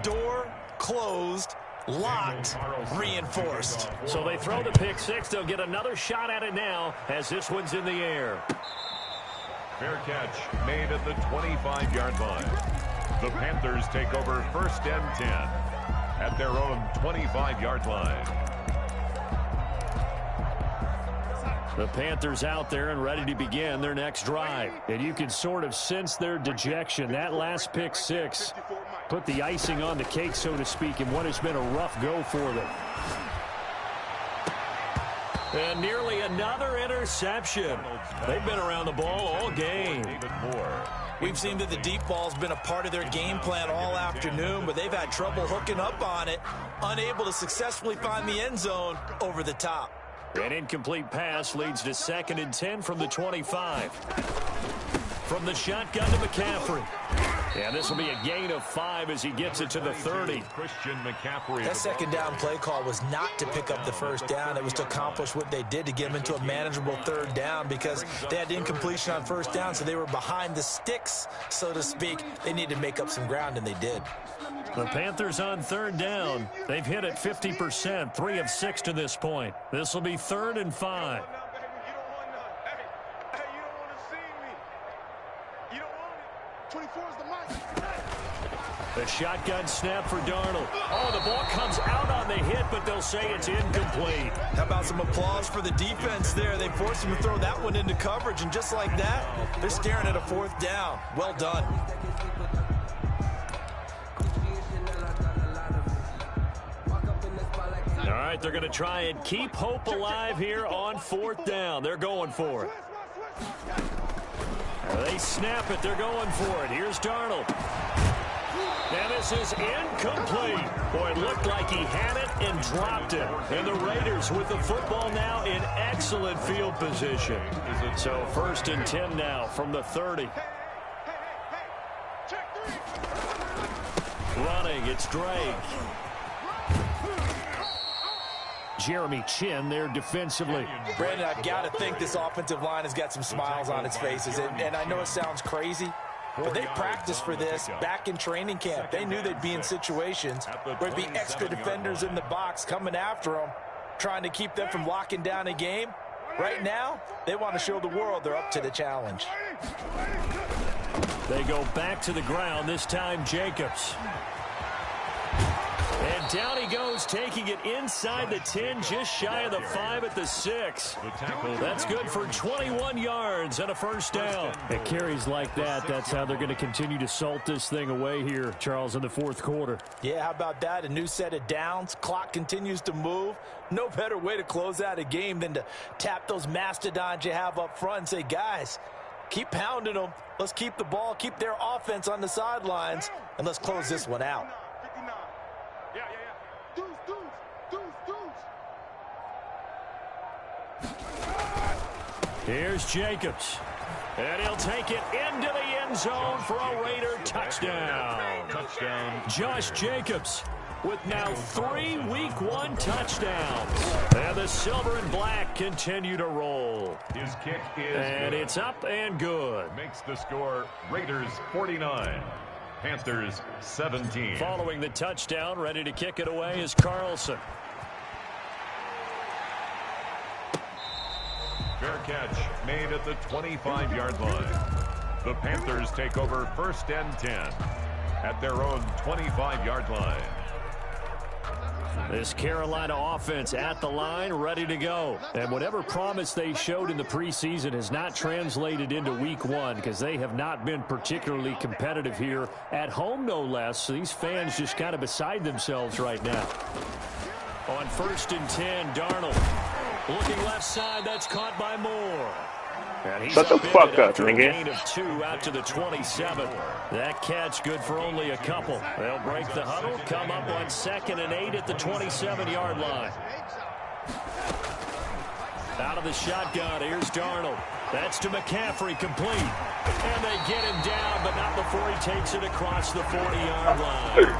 Door closed, locked, reinforced. So they throw the pick 6. They'll get another shot at it now as this one's in the air. Fair catch made at the 25-yard line. The Panthers take over 1st and 10 at their own 25-yard line. The Panthers out there and ready to begin their next drive. And you can sort of sense their dejection. That last pick 6 put the icing on the cake, so to speak, in what has been a rough go for them. And nearly another interception. They've been around the ball all game. We've seen that the deep ball's been a part of their game plan all afternoon, but they've had trouble hooking up on it, unable to successfully find the end zone over the top. An incomplete pass leads to 2nd and 10 from the 25. from the shotgun to McCaffrey. And this will be a gain of 5 as he gets it to the 30. Christian McCaffrey. That second down play call was not to pick up the first down. It was to accomplish what they did to get them into a manageable third down because they had incompletion on first down, so they were behind the sticks, so to speak. They needed to make up some ground, and they did. The Panthers on third down. They've hit it 50%, 3 of 6 to this point. This will be 3rd and 5. The shotgun snap for Darnold. Oh, the ball comes out on the hit, but they'll say it's incomplete. How about some applause for the defense there? They forced him to throw that one into coverage, and just like that, they're staring at a 4th down. Well done. All right, they're going to try and keep hope alive here on 4th down. They're going for it. They snap it. They're going for it. Here's Darnold. And this is incomplete. Boy, it looked like he had it and dropped it. And the Raiders with the football now in excellent field position. So 1st and 10 now from the 30. Running, it's Drake. Jeremy Chin there defensively. Brandon, I've got to think this offensive line has got some smiles on its faces. And I know it sounds crazy, but they practiced for this back in training camp. They knew they'd be in situations where there'd be extra defenders in the box coming after them, trying to keep them from locking down a game. Right now, they want to show the world they're up to the challenge. They go back to the ground, this time Jacobs. And down he goes, taking it inside the 10, just shy of the 5 at the 6. That's good for 21 yards and a 1st down. At carries like that, that's how they're going to continue to salt this thing away here, Charles, in the 4th quarter. Yeah, how about that? A new set of downs. Clock continues to move. No better way to close out a game than to tap those mastodons you have up front and say, guys, keep pounding them. Let's keep the ball, keep their offense on the sidelines, and let's close this one out. Here's Jacobs. And he'll take it into the end zone for a Raider touchdown. Josh Jacobs with now 3 Week 1 touchdowns. And the silver and black continue to roll. His kick is and good. It's up and good. Makes the score Raiders 49, Panthers 17. Following the touchdown, ready to kick it away is Carlson. Fair catch made at the 25-yard line. The Panthers take over 1st and 10 at their own 25-yard line. This Carolina offense at the line, ready to go. And whatever promise they showed in the preseason has not translated into Week 1 because they have not been particularly competitive here at home, no less. So these fans just kind of beside themselves right now. On 1st and 10, Darnold. Looking left side, that's caught by Moore. Shut the fuck up, nigga. Gain of 2 out to the 27. That catch good for only a couple. They'll break the huddle, come up on 2nd and 8 at the 27-yard line. Out of the shotgun, here's Darnold. That's to McCaffrey, complete. And they get him down, but not before he takes it across the 40-yard line.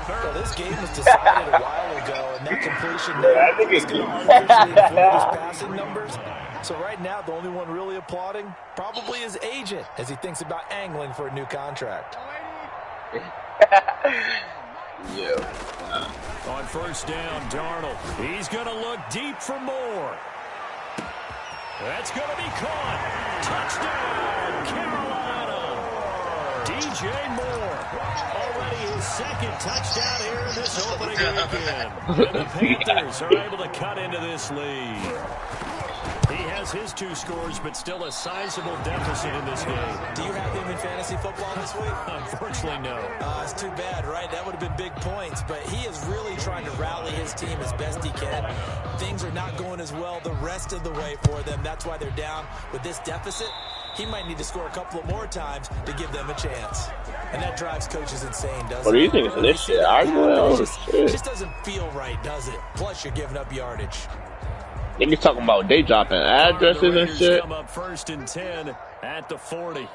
Well, this game was decided a while ago, and that completion there is going to artificially inflate his passing numbers. So right now, the only one really applauding probably his agent as he thinks about angling for a new contract. On 1st down, Darnold. He's going to look deep for Moore. That's going to be caught. Touchdown, Carolina. DJ Moore. Already his 2nd touchdown here in this opening weekend. And the Panthers are able to cut into this lead. He has his 2 scores, but still a sizable deficit in this game. Do you have him in fantasy football this week? Unfortunately, no. It's too bad, right? That would have been big points, but he is really trying to rally his team as best he can. Things are not going as well the rest of the way for them. That's why they're down with this deficit. He might need to score a couple of more times to give them a chance. And that drives coaches insane, doesn't it? What do you think of this shit? It just doesn't feel right, does it? Plus, you're giving up yardage. Niggas talking about they dropping addresses and shit. Come up 1st and 10 at the 40.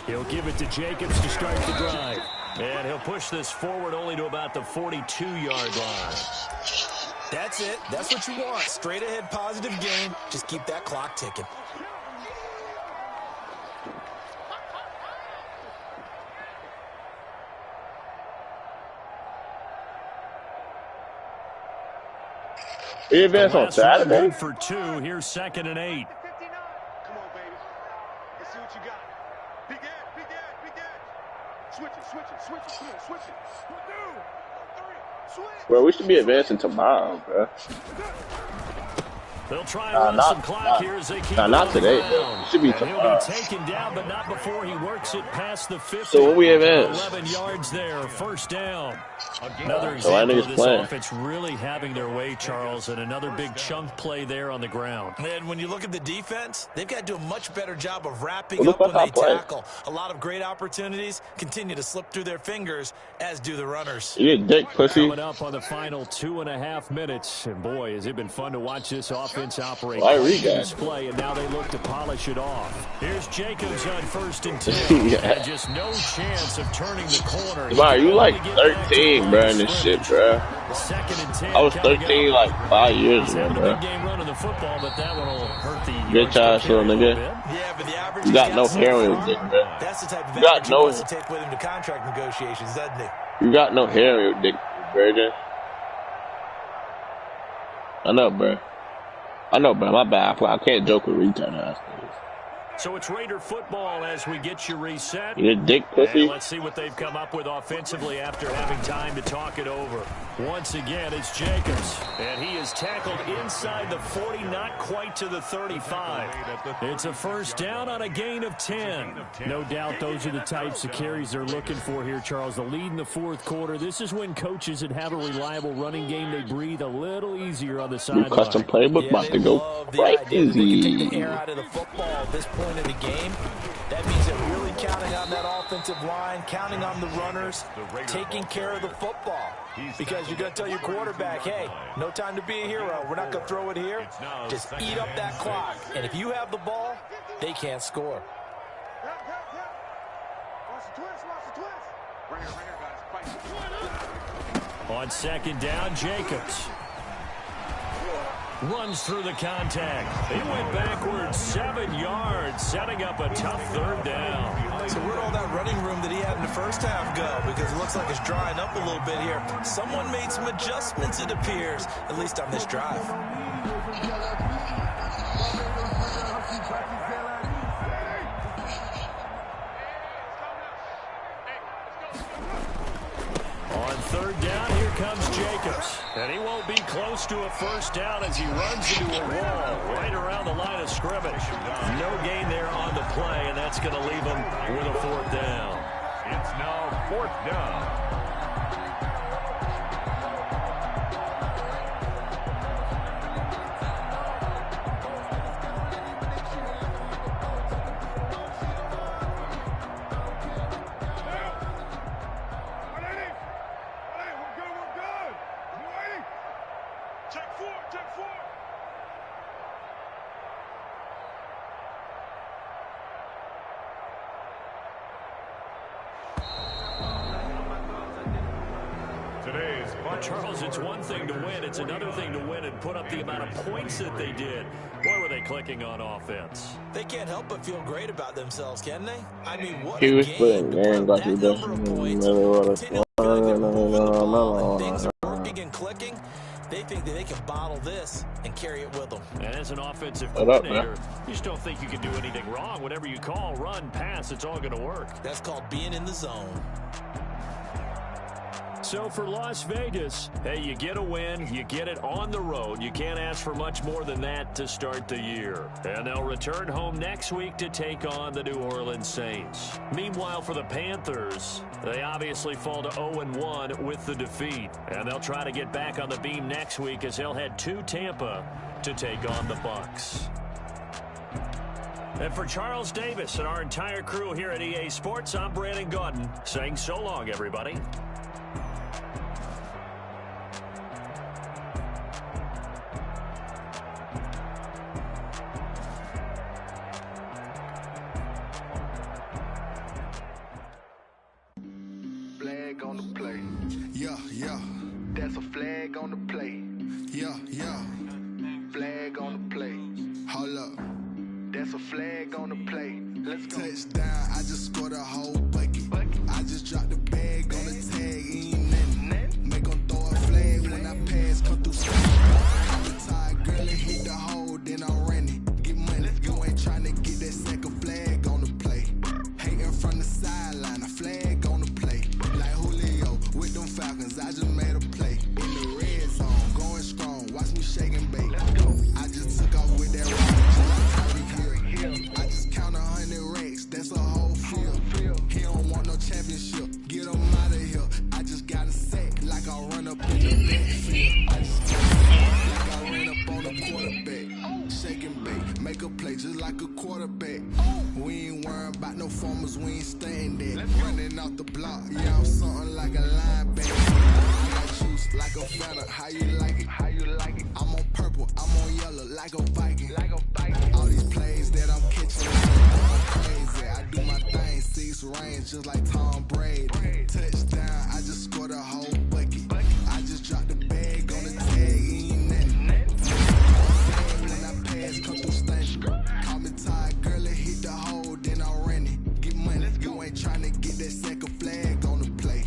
He'll give it to Jacobs to start the drive. And he'll push this forward only to about the 42-yard line. That's it. That's what you want. Straight ahead, positive game. Just keep that clock ticking. We advance on Saturday. For 2. Here's 2nd and 8. Come on, baby. Let's see what you got. Big edge, big edge, big edge. Switch it, switch it, switch it. Come on, switch it. 1, 2, 3, switch. Bro, we should be advancing tomorrow, bro. They'll try and run some clock here as they keep not today. It should be tomorrow. He'll be taken down, but not before he works it past the 50. So when we advance, 11 yards there, 1st down. Another example of this offense really having their way, Charles, and another big chunk play there on the ground. And when you look at the defense, they've got to do a much better job of wrapping up when they tackle. A lot of great opportunities continue to slip through their fingers, as do the runners. You dick pussy. Coming up on the final 2.5 minutes, and boy, has it been fun to watch this offense operate. Display, and now they look to polish it off. Here's Jacobs on 1st and 10. Yeah. And just no chance of turning the corner. Wow, you like 13, bro, in this shit, bro. I was 13 like 5 years ago, bro. Game running the football, but that one will hurt the bitch ass little nigga. Yeah, but the average you got no hair on your dick, bro. That's the type of average he wants to take with him to contract negotiations, doesn't he? You got no hair on your dick, virgin. I know, bro. My bad. I can't joke with retard ass niggas. So it's Raider football as we get you reset. You dick pussy. And let's see what they've come up with offensively after having time to talk it over. Once again, it's Jacobs. And he is tackled inside the 40, not quite to the 35. It's a 1st down on a gain of 10. No doubt those are the types of carries they're looking for here, Charles. The lead in the 4th quarter. This is when coaches that have a reliable running game, they breathe a little easier on the sideline. Custom playbook about to go crazy. Take the air out of the football at this point in the game. That means they're really counting on that offensive line, counting on the runners, taking care of the football. Because you're going to tell your quarterback, hey, no time to be a hero. We're not going to throw it here. Just eat up that clock. And if you have the ball, they can't score. On 2nd down, Jacobs runs through the contact. He went backwards 7 yards, setting up a tough 3rd down. So where'd all that running room that he had in the 1st half go? Because it looks like it's drying up a little bit here. Someone made some adjustments, it appears, at least on this drive. On 3rd down, here comes Jacobs. And he won't be close to a 1st down as he runs into a wall right around the line of scrimmage. No gain there on the play, and that's going to leave him with a 4th down. It's now 4th down. Charles, it's one thing to win. It's another thing to win and put up the amount of points that they did. Boy, were they clicking on offense. They can't help but feel great about themselves, can they? I mean, what he a was game to playing put up that number of points. Continue to feel like they're moving the ball and things are working and clicking. They think that they can bottle this and carry it with them. And as an offensive coordinator, you just don't think you can do anything wrong. Whatever you call, run, pass, it's all going to work. That's called being in the zone. So for Las Vegas, hey, you get a win, you get it on the road. You can't ask for much more than that to start the year. And they'll return home next week to take on the New Orleans Saints. Meanwhile, for the Panthers, they obviously fall to 0-1 with the defeat. And they'll try to get back on the beam next week as they'll head to Tampa to take on the Bucs. And for Charles Davis and our entire crew here at EA Sports, I'm Brandon Gaudin saying so long, everybody. That's a flag on the play. Yeah, yeah. Flag on the play. Hold up. That's a flag on the play. Let's go. Touchdown, I just scored a whole bucket. I just dropped the bag on the tag, ain't nothing. Make them throw a flag when I pass, come through stuff. I'm a tired girl and hit the hole, then I'm running. Get money, you ain't tryna get that second flag on the play. Hating from the sideline, a flag on the play. Like Julio with them Falcons, I just made a play. In the red zone, going strong, watch me shake and bake. I just took off with that rock, just like Tyreek Hill. I just count 100 racks, that's a whole field. He don't want no championship, get him out of here. I just got a sack, like I run up in the backfield. I just got a sack, like I ran up on a quarterback. Shake and bake, make a play just like a quarterback. We ain't worrying about no formers, we ain't staying there. Running off the block, yeah, I'm something like a linebacker. I got juice like a Fanta, how you like it? How you like it? I'm on purple, I'm on yellow, like a Viking. Like a Viking. All these plays that I'm catching, I'm crazy. I do my thing, 6 range, just like Tom Brady. Touchdown, I just scored a whole bucket. I just dropped the bag on the tag, ain't nothing. When I pass, come through stunning. Call me tired, girl, and hit the hole, then I'm running. Get money, you ain't tryna get that second flag on the play.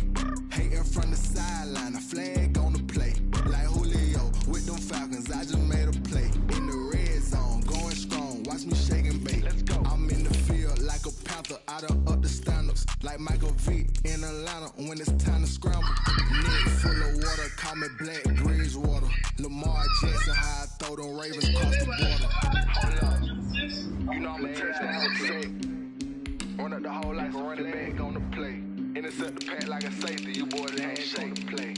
Hating from the sideline, a flag on the play. Like Julio with them Falcons, I just made a play. In the red zone, going strong, watch me shake and bake. I'm in the field like a panther, out of up the standards. Like Michael Vick in Atlanta when it's time to scramble. Neck full of water, call me Black Bridgewater. Lamar Jackson, how I throw them Ravens across the border. Hold up. You know I'm a touchdown sack. Run up the hole like a running back on the play. Intercept the pack like a safety. You boys ain't on the play.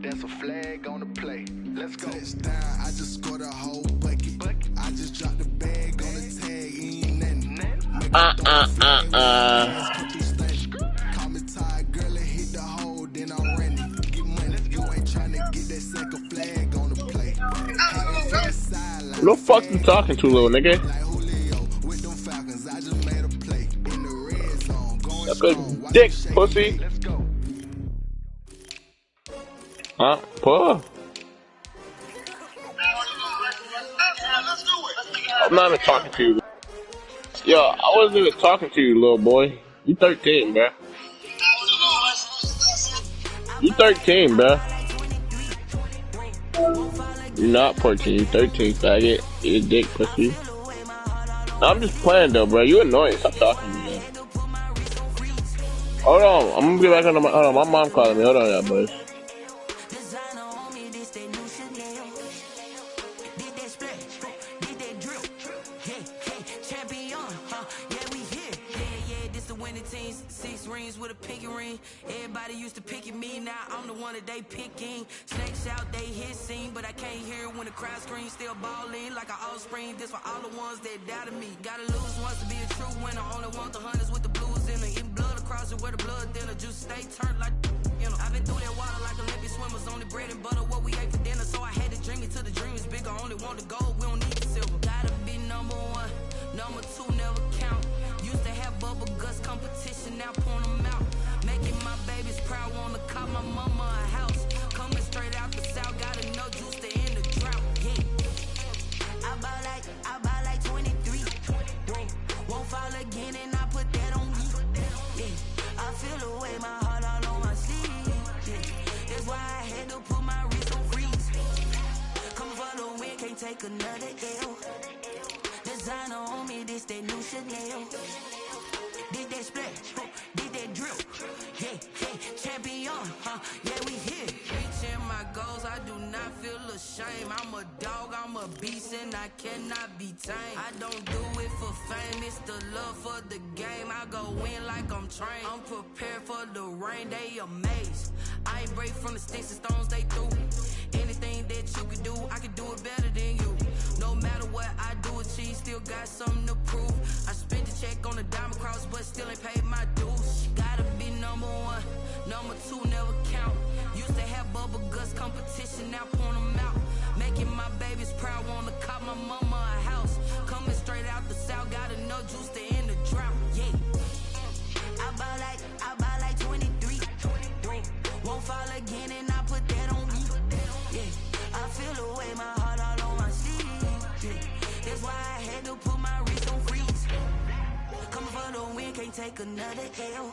That's a flag on the play. Let's go. Touchdown, I just scored a whole bucket. I just dropped the bag on the tag, ain't nothing. Make them throw a flag when I pass, come through stunning. Call me tired, girl, and hit the hole, then I'm running. Get money, you ain't tryna get that second flag on the play. Hating from the sideline. Who the fuck you talking to, little nigga? Like Julio with them Falcons, I just made a play. In the red zone, going That's strong, a watch dick, me shake pussy. and bake. Let's go. Huh? Puh. I'm not even talking to you. Yo, I wasn't even talking to you, little boy. You 13, bruh. You 13, bruh. You're not 14, you 13, faggot. You a dick, pussy. I'm just playing, though, bro. You annoying. Stop talking to me, man. Hold on. I'm gonna get back on hold on. My mom calling me. Hold on, y'all, boys. With a pinky ring, everybody used to picking me. Now I'm the one that they picking. Snakes out, they hissing, but I can't hear when the crowd screams. Still balling like an offspring. This for all the ones that doubted me. Gotta lose once to be a true winner. Only want the hunters with the blues in it. Eating blood across it where the blood thinner. Just stay turned like you know. I've been through that water like Olympic swimmers. Only bread and butter what we ate for dinner. So I had to dream it till the dream is bigger. Only want the gold, we don't need the silver. Gotta be number 1, number 2 never count. Used to have bubble guts competition, now point them out. Making my babies proud, wanna call my mama a house. Coming straight out the south, got enough juice to end the drought. Yeah. I buy like 23. Won't fall again and I put that on me. Yeah. I feel the way, my heart all on my sleeve. Yeah. That's why I had to put my wrist on freeze. Coming for the win, can't take another L. Designer on me, this that new Chanel. Did that splash, did that drill. Yeah, champion, yeah, we here. Reaching my goals, I do not feel ashamed. I'm a dog, I'm a beast, and I cannot be tamed. I don't do it for fame, it's the love for the game. I go in like I'm trained. I'm prepared for the rain, they amazed. I ain't break from the sticks and stones they threw. Anything that you can do, I can do it better than you. No matter what I do, achieve, still got something to prove. I spent the check on the diamond cross, but still ain't paid my dues. Gotta be number 1, number 2 never count. Used to have bubble guts competition, now point them out. Making my babies proud, wanna call my mama a house. Coming straight out the south, got enough juice to end the drought. Yeah. I buy like 23. Won't fall again and I put that on me. Yeah, I feel the way, my heart all on my sleeve. Yeah, that's why I had to put my wrist on freeze. Coming for the win, can't take another L.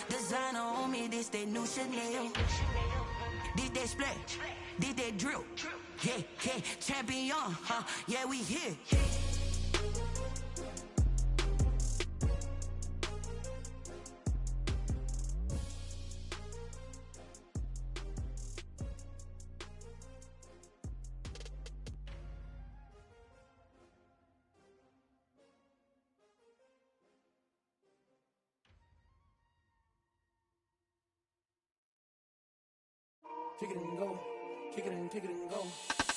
Designer on me, this that new Chanel. Did that splash, did that drill. Yeah, yeah, champion, huh? Yeah, we here. Kick it and go, kick it and go.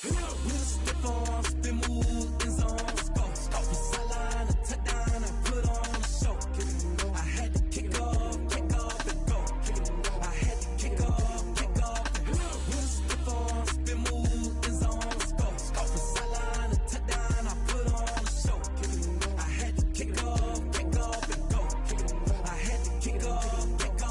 With a stiff on, spin move, in zone, go. From sideline to touchdown, I put on a show. Kick it and go. I had to kick off and go. Kick it and go. I had to kick off and go. With a stiff on, spin move, in zone, go. From sideline to touchdown, I put on a show. Kick it and go. I had to kick off and go. Kick it and go. I had to kick off and go.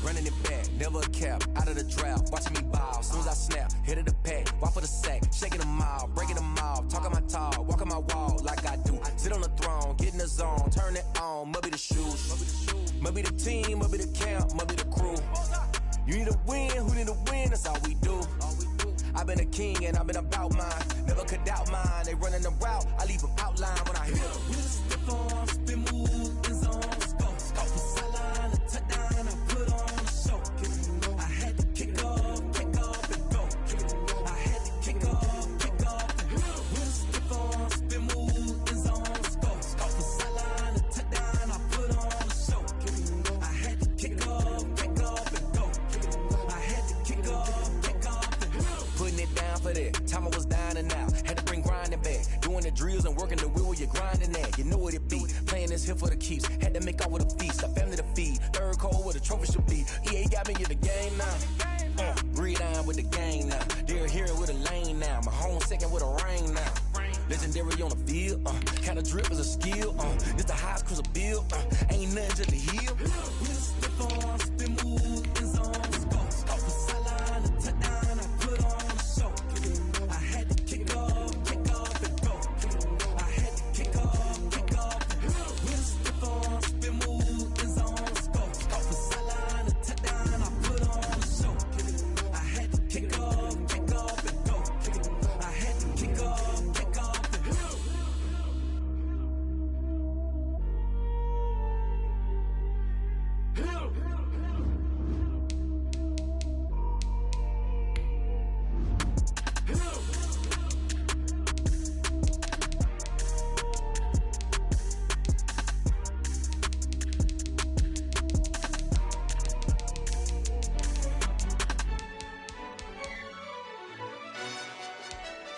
Running it back, never a cap, out of the draft, watching me ball, soon as I snap, hit of the pack, walk for the sack, shaking them all, breaking them off, talking my talk, walking my wall like I do, sit on the throne, get in the zone, turn it on, must be the shoes, must be the team, must be the camp, must be the crew, you need a win, who need a win, that's all we do, I've been a king and I've been about mine, never could doubt mine, they running the route, I leave them outline when I hit them. With a stiff on, spin move, in zone, go. From sideline to touchdown, I put on a show. Kick it and go. I had to kick off and go. Kick it and go. I had to kick off and go. With a stiff on, spin move, in zone, go. From sideline to touchdown, I put on a show. Kick it and go. I had to kick off and go. Kick it and go. I had to kick off and go. Putting it down for that, time I was down and out, had to bring grinding back, doing the drills and working the wheel where you're grinding at, you know what it be, playing this here for the keeps, had to make out with a feast, a family to feed, third cold where the trophy should be, EA got me in the game now, breathe on with the game now, they're here with a lane now, my home second with a ring now, legendary on the field, kind of drip is a skill, it's the highest cruiser bill, ain't nothing just to heal. With a stiff on, spin move, in zone, go. From sideline to touchdown, I put on a show. Kick it and go. I had to kick off and go. Kick it and go. I had to kick off and go. With a stiff on, spin move, in zone, go. From sideline to touchdown, I put on a show. Kick it and go. I had to kick off and go. Kick it and go. I had to kick off and go.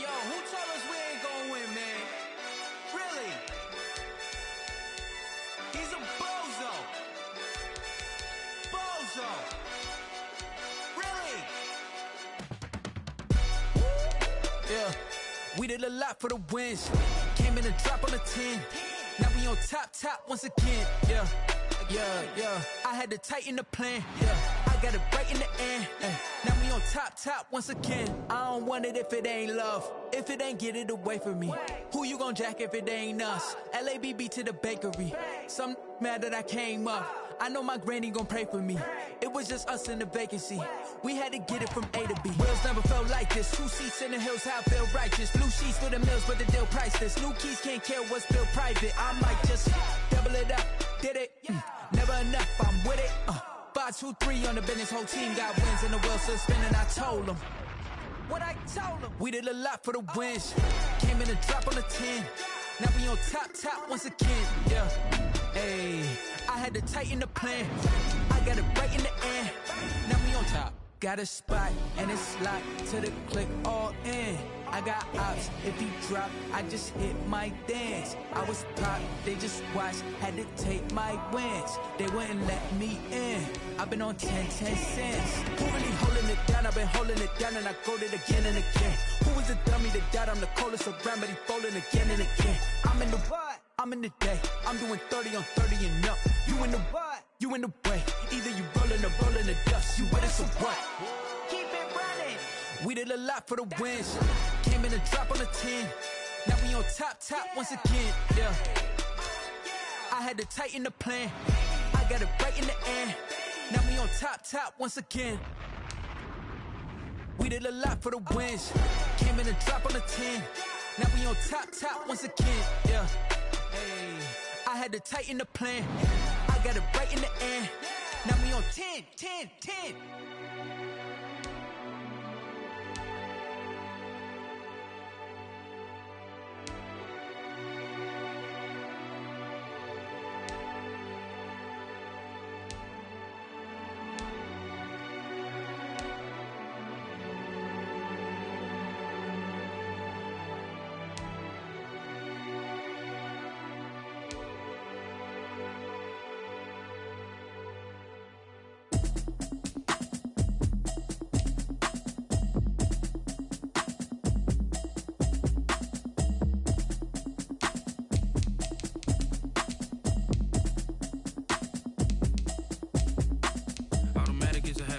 Yo, who told us we ain't gonna win, man? Really? He's a bozo. Bozo. Really? Yeah, we did a lot for the wins. Came in and drop on the 10. Now we on top once again. Yeah. I had to tighten the plan. Yeah, I got it right in the end. Now we on top once again. I don't want it if it ain't love. If it ain't, get it away from me. Who you gon' jack if it ain't us? LABB to the bakery. Some mad that I came up. I know my granny gon' pray for me. It was just us in the vacancy. We had to get it from A to B. Wheels never felt like this. 2 seats in the hills, how I feel righteous. Blue sheets for the mills, but the deal priceless. New keys can't care what's built private. I might just double it up. Did it? Never enough, I'm with it. 5, 2, 3 on the business. Whole team got wins and the wheels still spinning. I told them what I told them. We did a lot for the wins. Came in and drop on the 10. Now we on top once again. Yeah. Hey, I had to tighten the plan. I got it right in the end. Now we on top. Got a spot and it's locked to the click all in. I got ops, if he drop, I just hit my dance. I was pop, they just watched, had to take my wins. They wouldn't let me in. I've been on 10 cents. Who really holding it down? I've been holding it down and I go it again and again. Who was the dummy that died? I'm the coldest around, but he falling again and again. I'm in the what? I'm in the day. I'm doing 30 on 30 and up. You in the what? you in the way. Either you rolling the dust, you with it, so what? Keep it running. We did a lot for the wins. Came in a drop on the 10. Now we on top once again, yeah. I had to tighten the plan. I got it right in the end. Now we on top once again. We did a lot for the wins. Came in a drop on the 10. Now we on top once again, yeah. Hey, I had to tighten the plan. I got it right in the end. Now we on 10.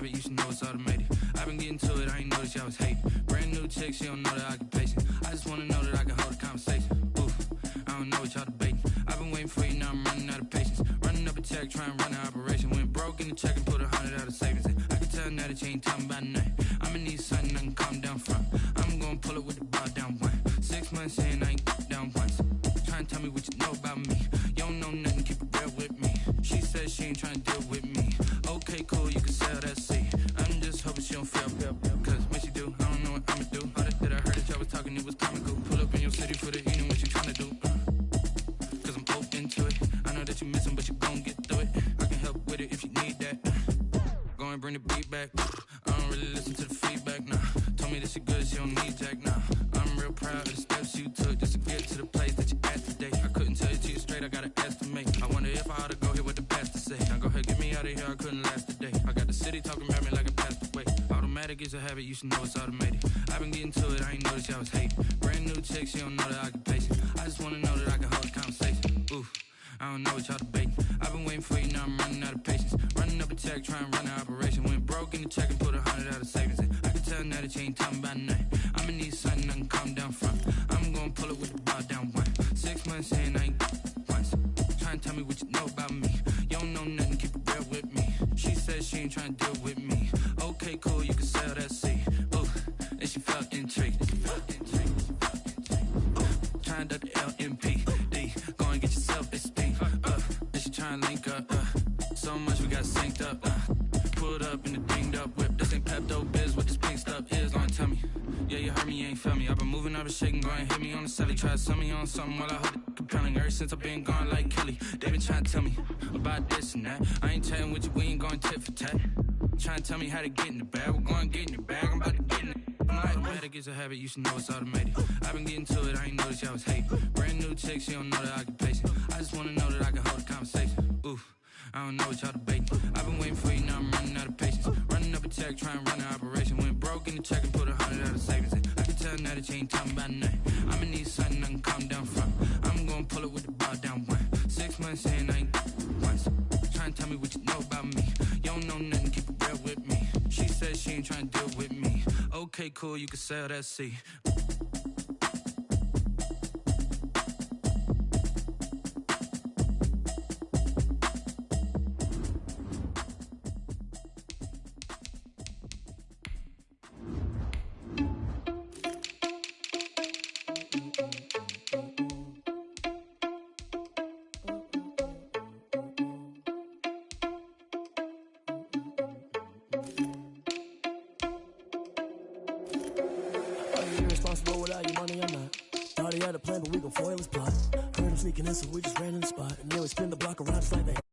You should know it's automated. I've been getting to it, I ain't noticed y'all was hating. Brand new chick, she don't know the occupation. I just wanna know that I can hold a conversation. Oof, I don't know what y'all debating. I've been waiting for you, now I'm running out of patience. Running up a check, trying to run an operation. Went broke in the check and put 100 out of savings in. I can tell now that you ain't talking about nothing. I'ma need something I can calm down from. I'm gonna pull it with the bar down one. 6 months in, I ain't down once. Trying to tell me what you know about me. You don't know nothing, keep it real with me. She said she ain't trying to deal with me. Okay, cool, you can sell that seat. I'm just hoping she don't fail. Cause when she do, I don't know what I'ma do. All that I heard that y'all was talking, it was comical. Pull up in your city for the evening, what you tryna do? Cause I'm open to it. I know that you missing, but you gon' get through it. I can help with it if you need that. Go and bring the beat back. I don't really listen to the feedback, nah. Told me that she good, she don't need jack, nah. I'm real proud of the steps you took just to get to the place that you at today. I couldn't tell it to you straight, I gotta estimate. I wonder if I ought to go here with the pastor say. Now go ahead, get me out of here, I couldn't last a day. I got the city talking about me like I passed away. Automatic is a habit, you should know it's automated. I've been getting to it, I ain't noticed y'all was hating. Brand new chick, she don't know the occupation. I just wanna know that I can hold a conversation. Oof, I don't know what y'all debating. I've been waiting for you, now I'm running out of patience. Running up a check, trying to run an operation. Went broke in the check and put 100 out of savings in. I can tell now that you ain't talking about nothing. I'ma need something I can calm down from. I'm gonna pull it with the bar down one. 6 months in, I ain't once. Trying to tell me what you know about me. You don't know nothing, keep it real with me. She said she ain't trying to deal with me. Okay, cool, you can sell that seat. Ooh, and she felt intrigued. Trying to the LMPD. Go and get yourself esteem. And she trying to link up. So much we got synced up. Pulled up in the dinged up whip. This ain't Pepto Biz, what this pink stuff is. Go and tell me. Yeah, you heard me, you ain't feel me. I've been moving, I've been shaking. Go and hit me on the celly. Try to sell me on something while I hold it compelling. Ever since I've been gone like Kelly. They been trying to tell me about this and that. I ain't chatting with you, we ain't going tit for tat. Trying to tell me how to get in the bag. We're going to get in the bag, I'm about to get in it. Automatic is a habit, you should know it's automated. I've been getting to it, I ain't noticed y'all was hating. Brand new chick, she don't know the occupation. I just wanna know that I can hold a conversation. Oof, I don't know what y'all debating. I've been waiting for you, now I'm running out of patience. Running up a check, trying to run an operation. Went broke in the check and put 100 out of savings in. I can tell now that you ain't talking about nothing. I'ma need something I can calm down from. I'm gonna pull it with the bar down one. 6 months in, I ain't once. Trying to tell me what you know about me. You don't know nothing, keep it real with me. She said she ain't trying to deal with me. Okay, cool, you can sell that seat. Irresponsible without your money, I'm not. Thought he had a plan, but we gon' foil his plot. Heard him sneaking in, so we just ran in the spot. And then we spin the block around just like that.